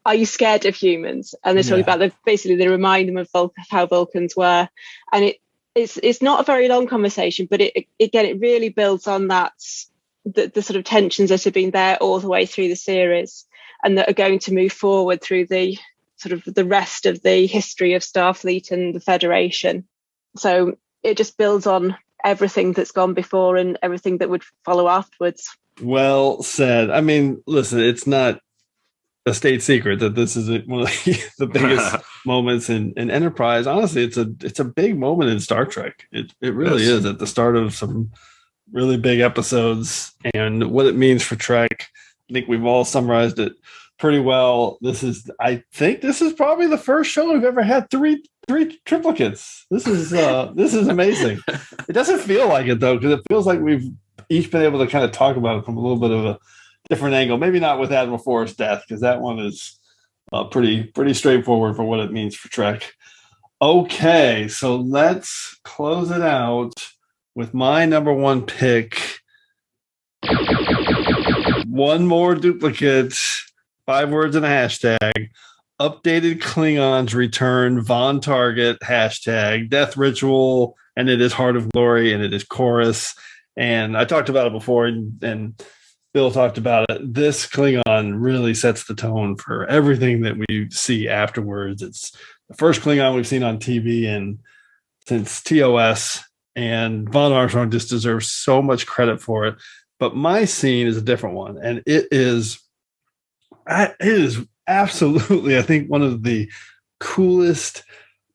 are you scared of humans? And they're talking about basically they remind them of how Vulcans were. And it's not a very long conversation, but it really builds on that, the sort of tensions that have been there all the way through the series and that are going to move forward through the sort of the rest of the history of Starfleet and the Federation. So it just builds on everything that's gone before and everything that would follow afterwards. Well said. I mean, listen, it's not a state secret that this is one of the biggest moments in Enterprise. Honestly, it's a big moment in Star Trek. It really is at the start of some really big episodes, and what it means for Trek. I think we've all summarized it pretty well. I think this is probably the first show we've ever had three triplicates. This is amazing. It doesn't feel like it though, because it feels like we've each been able to kind of talk about it from a little bit of a different angle. Maybe not with Admiral Forrest's death, because that one is pretty straightforward for what it means for Trek. Okay, so let's close it out with my number 1 pick. One more duplicate, 5 words and a hashtag. updated Klingons return, Vaughn target, hashtag, death ritual, and it is Heart of Glory, and it is chorus. And I talked about it before, and Bill talked about it. This Klingon really sets the tone for everything that we see afterwards. It's the first Klingon we've seen on TV since TOS, and Vaughn Armstrong just deserves so much credit for it. But my scene is a different one, and it is absolutely, I think, one of the coolest,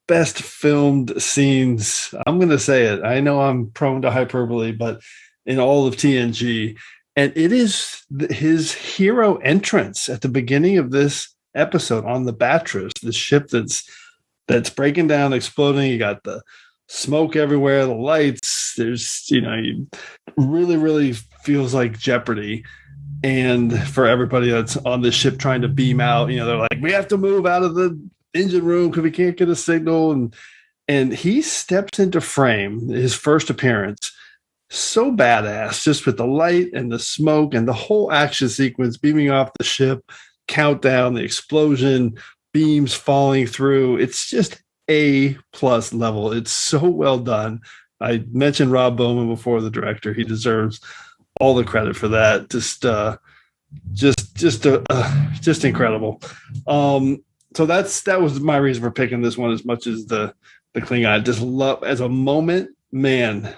best filmed scenes. I'm going to say it. I know I'm prone to hyperbole, but in all of TNG. And it is his hero entrance at the beginning of this episode on the Batris, the ship that's breaking down, exploding. You got the smoke everywhere, the lights. There's, you really, really feels like jeopardy. And for everybody that's on the ship trying to beam out, they're like, we have to move out of the engine room because we can't get a signal. And he steps into frame, his first appearance, so badass, just with the light and the smoke and the whole action sequence, beaming off the ship, countdown, the explosion, beams falling through. It's just A+ level. It's so well done. I mentioned Rob Bowman before, the director. He deserves all the credit for that. Just incredible. So that was my reason for picking this one as much as the Klingon. I just love, as a moment, man,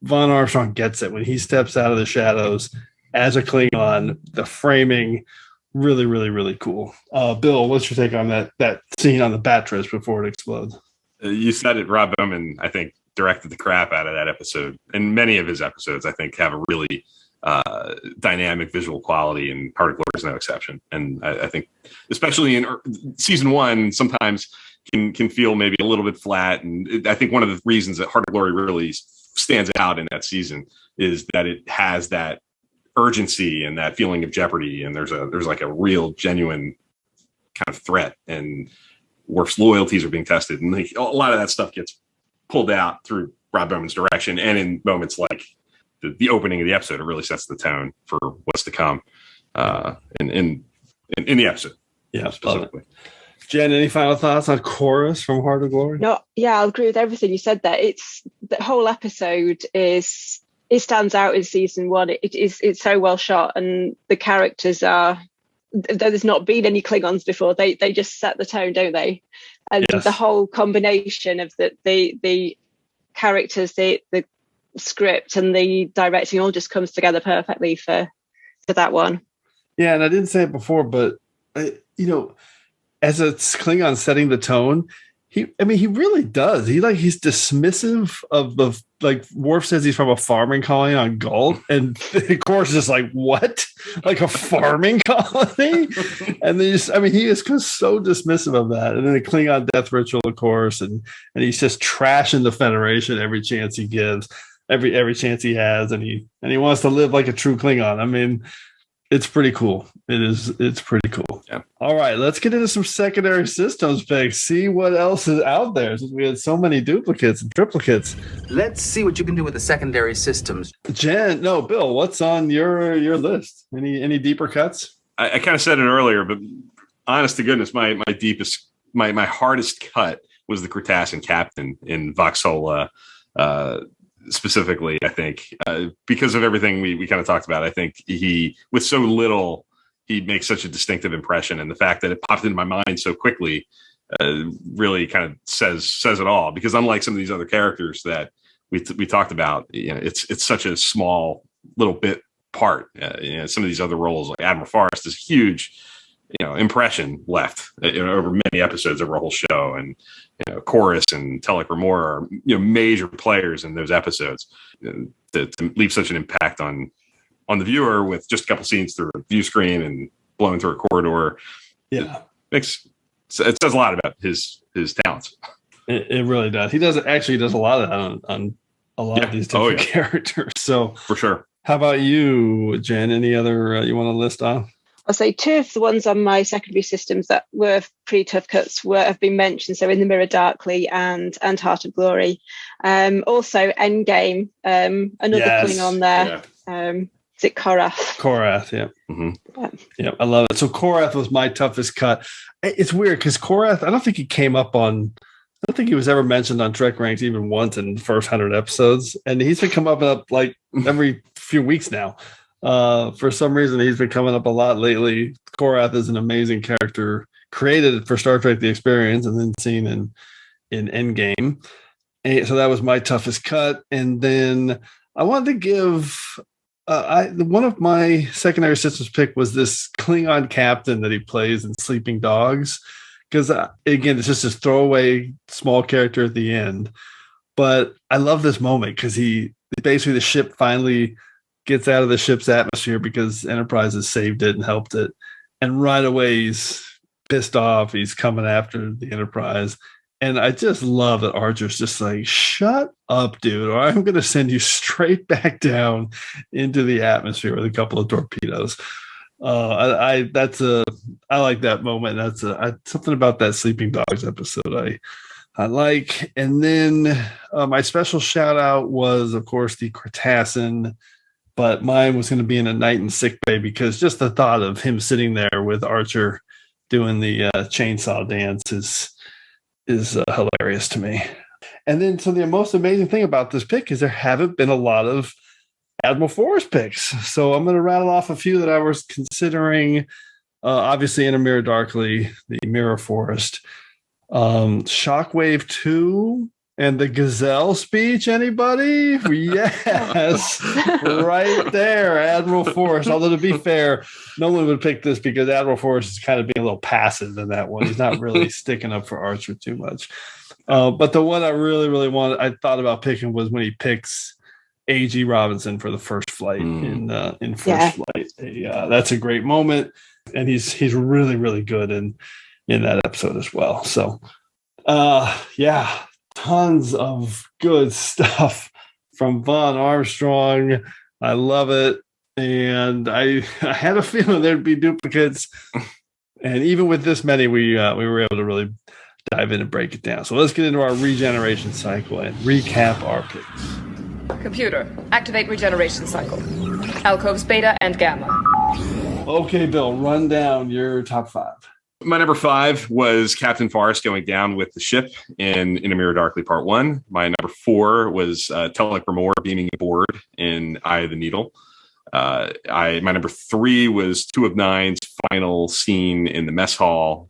Vaughn Armstrong gets it when he steps out of the shadows as a Klingon. The framing, really, really, really cool. Bill, what's your take on that scene on the Batris before it explodes? You said it. Rob Bowman, I think, directed the crap out of that episode, and many of his episodes, I think, have a really dynamic visual quality, and Heart of Glory is no exception. And I think, especially in season 1, sometimes can feel maybe a little bit flat. And I think one of the reasons that Heart of Glory really stands out in that season is that it has that urgency and that feeling of jeopardy, and there's like a real genuine kind of threat, and Worf's loyalties are being tested, and a lot of that stuff gets pulled out through Rob Bowman's direction, and in moments like the opening of the episode, it really sets the tone for what's to come in the episode. Yeah, specifically. Jen, any final thoughts on chorus from Heart of Glory? No, yeah, I'll agree with everything you said there. It's the whole episode it stands out in season 1. It's so well shot, and the characters are, though there's not been any Klingons before, they just set the tone, don't they? And yes, the whole combination of the characters, the script and the directing all just comes together perfectly for that one. Yeah, and I didn't say it before, but as a Klingon setting the tone, he really does. He's dismissive of like Worf says he's from a farming colony on Galt, and of course is just like, what? Like a farming colony? And he is so dismissive of that. And then the Klingon death ritual, of course, and he's just trashing the Federation every chance he gives, every chance he has, and he wants to live like a true Klingon. I mean, it's pretty cool. It's pretty cool. Yeah. All right, let's get into some secondary systems picks. See what else is out there, since we had so many duplicates and triplicates. Let's see what you can do with the secondary systems. Bill, what's on your list? Any deeper cuts? I kind of said it earlier, but honest to goodness, my hardest cut was the Cardassian captain in Voxola. Specifically, I think, because of everything we kind of talked about. I think he, with so little, he makes such a distinctive impression, and the fact that it popped into my mind so quickly really kind of says it all. Because unlike some of these other characters that we talked about, it's such a small little bit part. Some of these other roles, like Admiral Forrest, is huge, impression left over many episodes, over a whole show, and Chorus and Telek Ramor are major players in those episodes. To leave such an impact on the viewer with just a couple scenes through a view screen and blowing through a corridor, it says a lot about his talents. It really does. He does a lot of that on a lot of these different characters. So for sure. How about you, Jen? Any other you want to list off? I'll say 2 of the ones on my secondary systems that were pretty tough cuts have been mentioned. So In the Mirror Darkly and Heart of Glory. Also Endgame, another Klingon there. Yeah. Is it Korath? Korath, yeah. Mm-hmm. Yeah, I love it. So Korath was my toughest cut. It's weird because Korath, I don't think he was ever mentioned on TrekRanks even once in the first 100 episodes. And he's been coming up like every few weeks now. For some reason, he's been coming up a lot lately. Korath is an amazing character created for Star Trek The Experience and then seen in Endgame. And so that was my toughest cut. And then I wanted to give one of my secondary sisters pick was this Klingon captain that he plays in Sleeping Dogs. Because again, it's just this throwaway small character at the end. But I love this moment because basically the ship finally gets out of the ship's atmosphere because Enterprise has saved it and helped it. And right away he's pissed off. He's coming after the Enterprise. And I just love that Archer's just like, shut up, dude, or I'm going to send you straight back down into the atmosphere with a couple of torpedoes. I like that moment. That's something about that Sleeping Dogs episode I like. And then my special shout out was, of course, the Cardassian, but mine was going to be in A Night in Sickbay because just the thought of him sitting there with Archer doing the chainsaw dance is hilarious to me. And then, so the most amazing thing about this pick is there haven't been a lot of Admiral Forrest picks. So I'm going to rattle off a few that I was considering. Obviously, In a Mirror Darkly, the Mirror Forrest, Shockwave 2, and the Gazelle speech. Anybody? Yes, right there, Admiral Forrest. Although to be fair, no one would pick this because Admiral Forrest is kind of being a little passive in that one. He's not really sticking up for Archer too much. But the one I really, really I thought about picking was when he picks A.G. Robinson for the first flight in First Flight. That's a great moment, and he's really, really good in that episode as well. So, tons of good stuff from Vaughn Armstrong. I love it, and I had a feeling there'd be duplicates, and even with this many, we were able to really dive in and break it down. So let's get into our regeneration cycle and recap our picks. Computer, activate regeneration cycle. Alcoves Beta and Gamma. Okay, Bill, run down your top 5. My number 5 was Captain Forrest going down with the ship in A Mirror Darkly Part 1. My number 4 was Telek Ramor beaming aboard in Eye of the Needle. My number 3 was 2 of 9's final scene in the mess hall,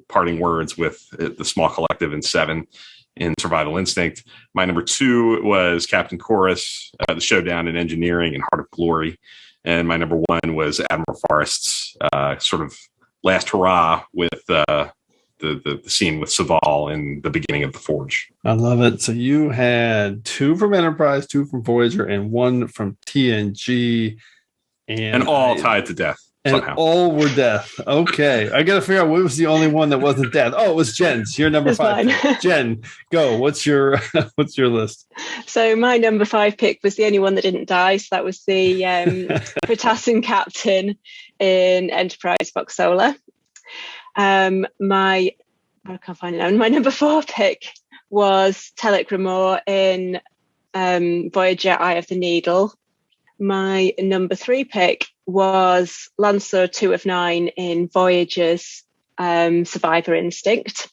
parting words with the small collective in 7 in Survival Instinct. My number 2 was Captain Chorus, the showdown in engineering and Heart of Glory. And my number 1 was Admiral Forrest's sort of last hurrah with the scene with Saval in the beginning of The Forge. I love it. So you had 2 from Enterprise, 2 from Voyager, and 1 from TNG. And all tied to death. And somehow. All were death. Okay. I got to figure out what was the only one that wasn't death. Oh, it was Jen's. Your number 5. Jen, go. What's your list? So my number 5 pick was the only one that didn't die. So that was the Cardassian captain in Enterprise Voxola. I can't find it now. My number 4 pick was Telek Ramor in Voyager Eye of the Needle. My number 3 pick was Lancer 2 of 9 in Voyager's Survivor Instinct.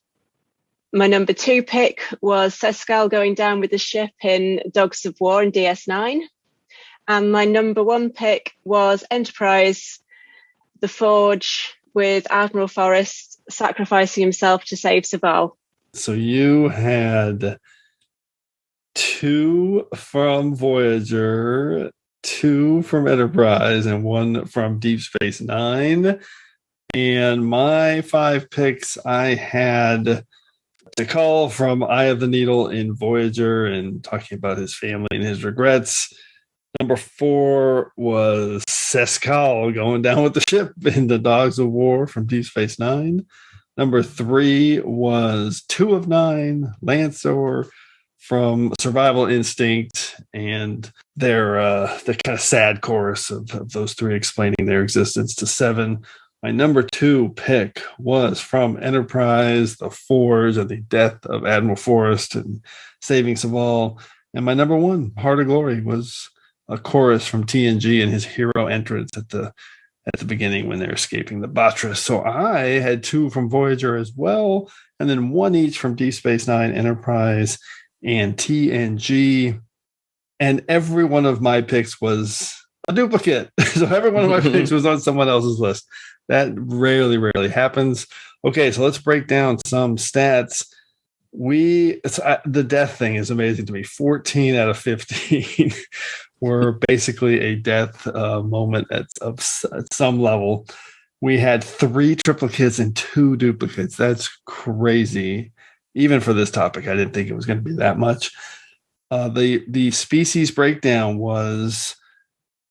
My number 2 pick was Seskal going down with the ship in Dogs of War in DS9. And my number 1 pick was Enterprise, The Forge, with Admiral Forrest sacrificing himself to save Saval. So you had 2 from Voyager, 2 from Enterprise, and 1 from Deep Space Nine. And my 5 picks, I had Tikal from Eye of the Needle in Voyager and talking about his family and his regrets. Number 4 was Seskal going down with the ship in the Dogs of War from Deep Space Nine. Number 3 was 2 of 9, Lancer from Survival Instinct, and their the kind of sad chorus of those 3 explaining their existence to 7. My number 2 pick was from Enterprise, The Forge, and the death of Admiral Forrest and saving Saval. And my number 1, Heart of Glory, was a chorus from TNG and his hero entrance at the at the beginning when they're escaping the Batra. So I had 2 from Voyager as well, and then 1 each from Deep Space Nine, Enterprise, and TNG. And every one of my picks was a duplicate. So every one of my picks was on someone else's list. That rarely happens. Okay, so let's break down some stats. The death thing is amazing to me. 14 out of 15 were basically a death moment at some level. We had 3 triplicates and 2 duplicates. That's crazy. Even for this topic, I didn't think it was going to be that much. The species breakdown was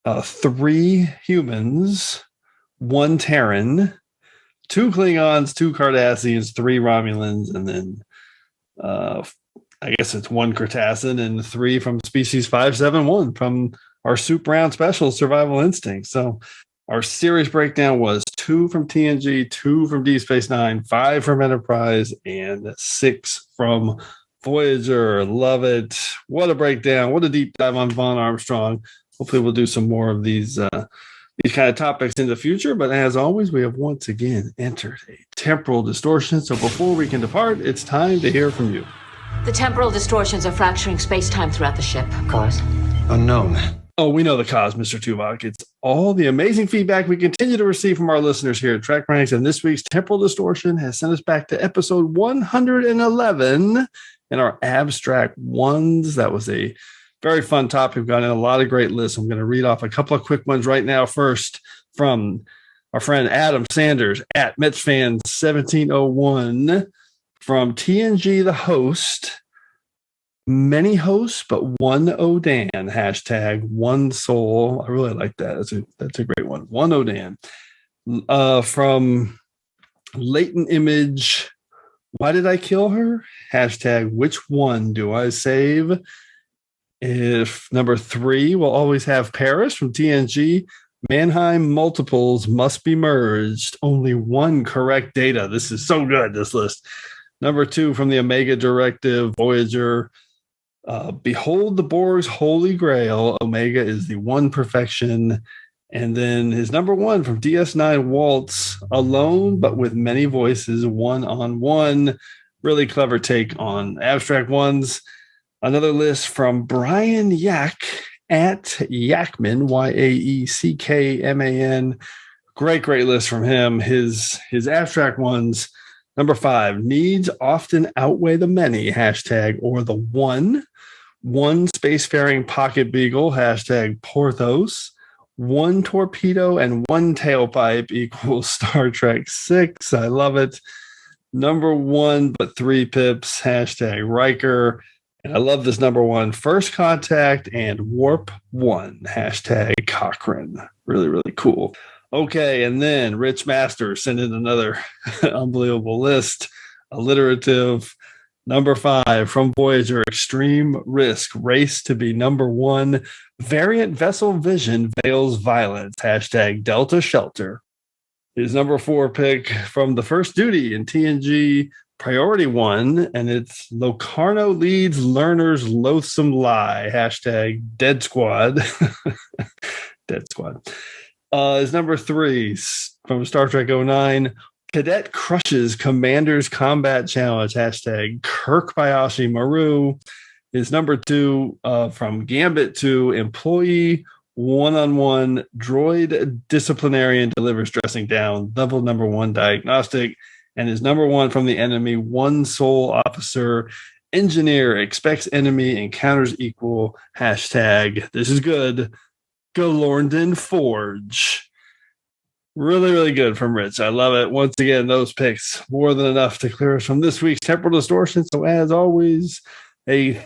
3 humans, 1 Terran, 2 Klingons, 2 Cardassians, 3 Romulans, and then I guess it's 1 Cardassian and 3 from species 571 from our Soup Round Special Survival Instinct. So our series breakdown was 2 from TNG, 2 from Deep Space Nine, 5 from Enterprise, and 6 from Voyager. Love it. What a breakdown. What a deep dive on Vaughn Armstrong. Hopefully we'll do some more of these kind of topics in the future. But as always, we have once again entered a temporal distortion. So before we can depart, it's time to hear from you. The temporal distortions are fracturing space-time throughout the ship. Cause? Unknown. Oh, we know the cause, Mr. Tuvok. It's all the amazing feedback we continue to receive from our listeners here at TrekRanks. And this week's temporal distortion has sent us back to episode 111 in our abstract ones. That was a very fun topic. We've got in a lot of great lists. I'm going to read off a couple of quick ones right now. First, from our friend Adam Sanders at MetsFan1701 from TNG The Host. Many hosts, but one Odan. Hashtag one soul. I really like that. That's a great one. One Odan. From Latent Image. Why did I kill her? Hashtag which one do I save? If number 3 will always have Paris from TNG. Mannheim multiples must be merged. Only 1 correct data. This is so good, this list. Number 2 from the Omega Directive, Voyager. Behold the Borg's holy grail. Omega is the one perfection. And then his number 1 from DS9, Waltz. Alone, but with many voices, 1-on-1. Really clever take on abstract ones. Another list from Brian Yak at Yakman, Yaeckman. Great list from him. His abstract ones. Number 5, needs often outweigh the many. Hashtag or the one. 1 spacefaring pocket beagle. Hashtag Porthos. 1 torpedo and 1 tailpipe equals Star Trek 6. I love it. Number 1, but 3 pips. Hashtag Riker. And I love this number 1, First Contact and Warp 1. Hashtag Cochrane. Really cool. Okay, and then Rich Masters sent in another unbelievable list. Alliterative. Number 5 from Voyager, Extreme Risk, Race to be number 1. Variant Vessel Vision veils violence. Hashtag Delta Shelter. His number 4 pick from the First Duty in TNG, Priority 1, and it's Locarno leads learners loathsome lie. Hashtag Dead Squad. Dead Squad. His number 3 from Star Trek 09, Cadet crushes Commander's Combat Challenge. Hashtag Kirk Bayashi Maru. His number 2 from Gambit 2, Employee 1-on-1 Droid Disciplinarian delivers dressing down. Level number 1 diagnostic. And his number 1 from the enemy, 1 soul officer. Engineer expects enemy encounters equal. Hashtag this is good. Galorndon Forge. Really good from Rich. I love it. Once again, those picks more than enough to clear us from this week's temporal distortion. So as always, a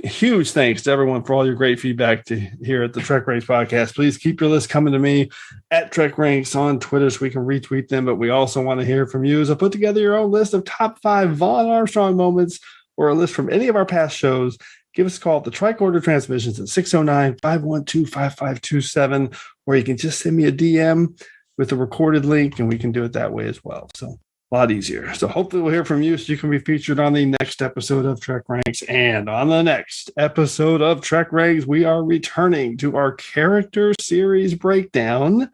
huge thanks to everyone for all your great feedback here at the TrekRanks podcast. Please keep your list coming to me at TrekRanks on Twitter so we can retweet them. But we also want to hear from you. So put together your own list of top 5 Vaughn Armstrong moments or a list from any of our past shows. Give us a call at the Tricorder Transmissions at 609-512-5527, or you can just send me a DM with a recorded link, and we can do it that way as well. So a lot easier. So hopefully we'll hear from you so you can be featured on the next episode of TrekRanks. And on the next episode of TrekRanks, we are returning to our character series breakdown.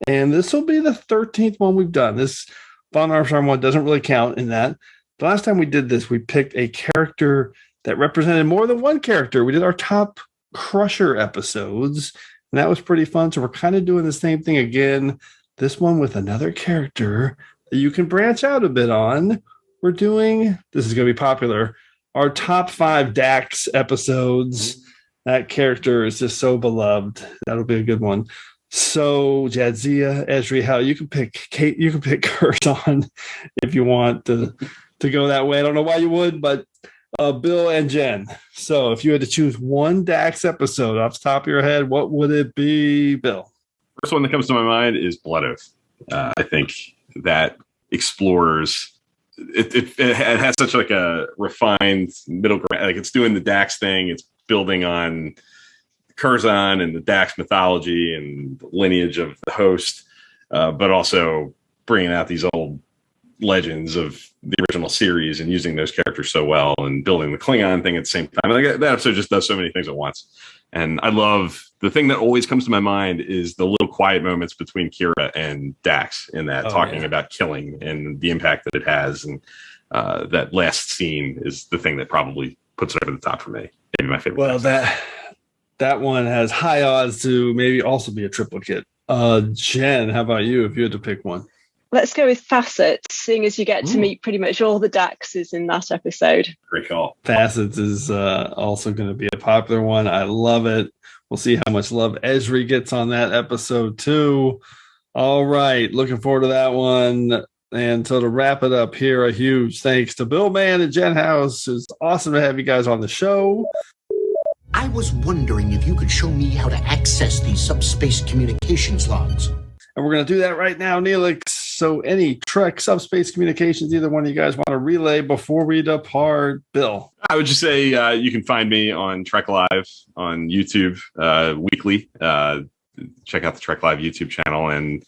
And this will be the 13th one we've done. This Vaughn Armstrong one doesn't really count in that. The last time we did this, we picked a character that represented more than one character. We did our top Crusher episodes, and that was pretty fun. So we're kind of doing the same thing again. This one with another character that you can branch out a bit on. We're doing, this is going to be popular, our top 5 Dax episodes. That character is just so beloved. That'll be a good one. So Jadzia, Esri, Hal, you can pick Kate, you can pick Curzon if you want to go that way. I don't know why you would, but Bill and Jen. So if you had to choose one Dax episode off the top of your head, what would it be, Bill? First one that comes to my mind is Blood Oath. I think that explores it has such like a refined middle ground. Like it's doing the Dax thing. It's building on Curzon and the Dax mythology and the lineage of the host, but also bringing out these old legends of the original series and using those characters so well and building the Klingon thing at the same time. Like that episode just does so many things at once. And I love the thing that always comes to my mind is the little quiet moments between Kira and Dax in that talking about killing and the impact that it has. And that last scene is the thing that probably puts it over the top for me. Maybe my favorite. Well, that one has high odds to maybe also be a triplicate. Jen, how about you if you had to pick one? Let's go with Facets, seeing as you get to meet pretty much all the Daxes in that episode. Great call. Facets is also going to be a popular one. I love it. We'll see how much love Esri gets on that episode too. All right. Looking forward to that one. And so to wrap it up here, a huge thanks to Bill Mann and Jen Howse. It's awesome to have you guys on the show. I was wondering if you could show me how to access these subspace communications logs. And we're going to do that right now, Neelix. So any Trek subspace communications, either one of you guys want to relay before we depart? Bill? I would just say you can find me on Trek Live on YouTube weekly. Check out the Trek Live YouTube channel and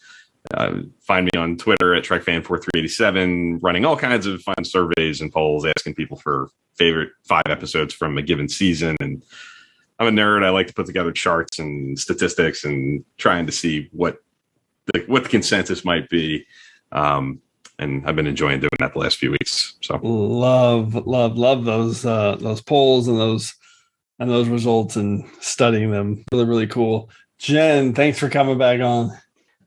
find me on Twitter at TrekFan4387, running all kinds of fun surveys and polls, asking people for favorite 5 episodes from a given season. And I'm a nerd. I like to put together charts and statistics and trying to see what the consensus might be. And I've been enjoying doing that the last few weeks. So love those polls and those results and studying them. Really, really cool. Jen, thanks for coming back on.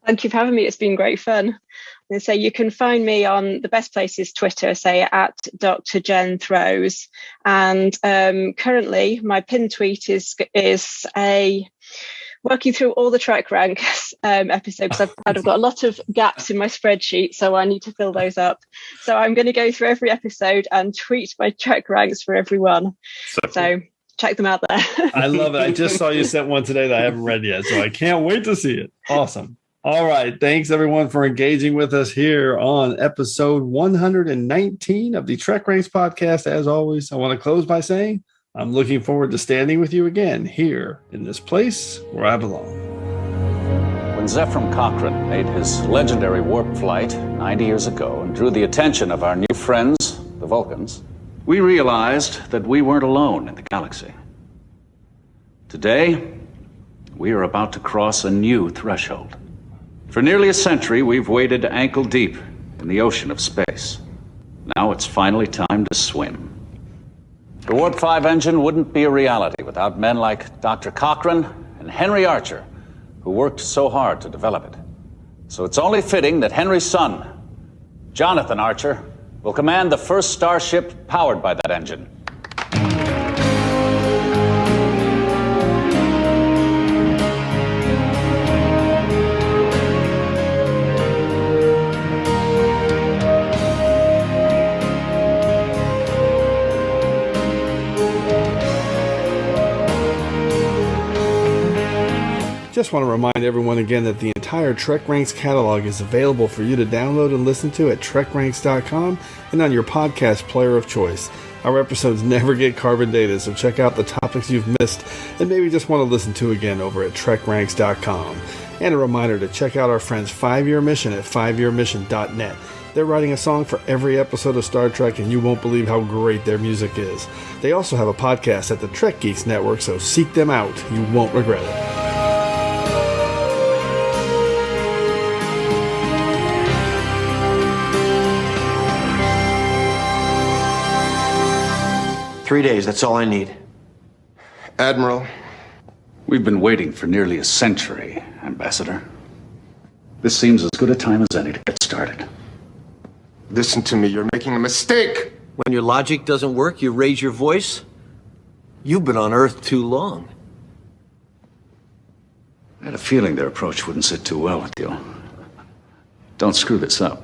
Thank you for having me. It's been great fun. And so you can find me on the best place is Twitter, say at Dr. Jen Throws. And currently my pinned tweet is a working through all the TrekRanks episodes. I've kind of got a lot of gaps in my spreadsheet, so I need to fill those up. So I'm going to go through every episode and tweet my TrekRanks for everyone. So check them out there. I love it. I just saw you sent one today that I haven't read yet, so I can't wait to see it. Awesome. All right. Thanks, everyone, for engaging with us here on episode 119 of the TrekRanks podcast. As always, I want to close by saying I'm looking forward to standing with you again here in this place where I belong. When Zephram Cochrane made his legendary warp flight 90 years ago and drew the attention of our new friends, the Vulcans, we realized that we weren't alone in the galaxy. Today, we are about to cross a new threshold. For nearly a century, we've waded ankle deep in the ocean of space. Now it's finally time to swim. The Warp 5 engine wouldn't be a reality without men like Dr. Cochrane and Henry Archer, who worked so hard to develop it. So it's only fitting that Henry's son, Jonathan Archer, will command the first starship powered by that engine. Just want to remind everyone again that the entire TrekRanks catalog is available for you to download and listen to at TrekRanks.com and on your podcast player of choice. Our episodes never get carbon dated, so check out the topics you've missed and maybe just want to listen to again over at TrekRanks.com. And a reminder to check out our friends 5-Year Mission at 5yearmission.net. They're writing a song for every episode of Star Trek, and you won't believe how great their music is. They also have a podcast at the Trek Geeks Network, so seek them out. You won't regret it. 3 days, that's all I need. Admiral. We've been waiting for nearly a century, Ambassador. This seems as good a time as any to get started. Listen to me, you're making a mistake! When your logic doesn't work, you raise your voice? You've been on Earth too long. I had a feeling their approach wouldn't sit too well with you. Don't screw this up.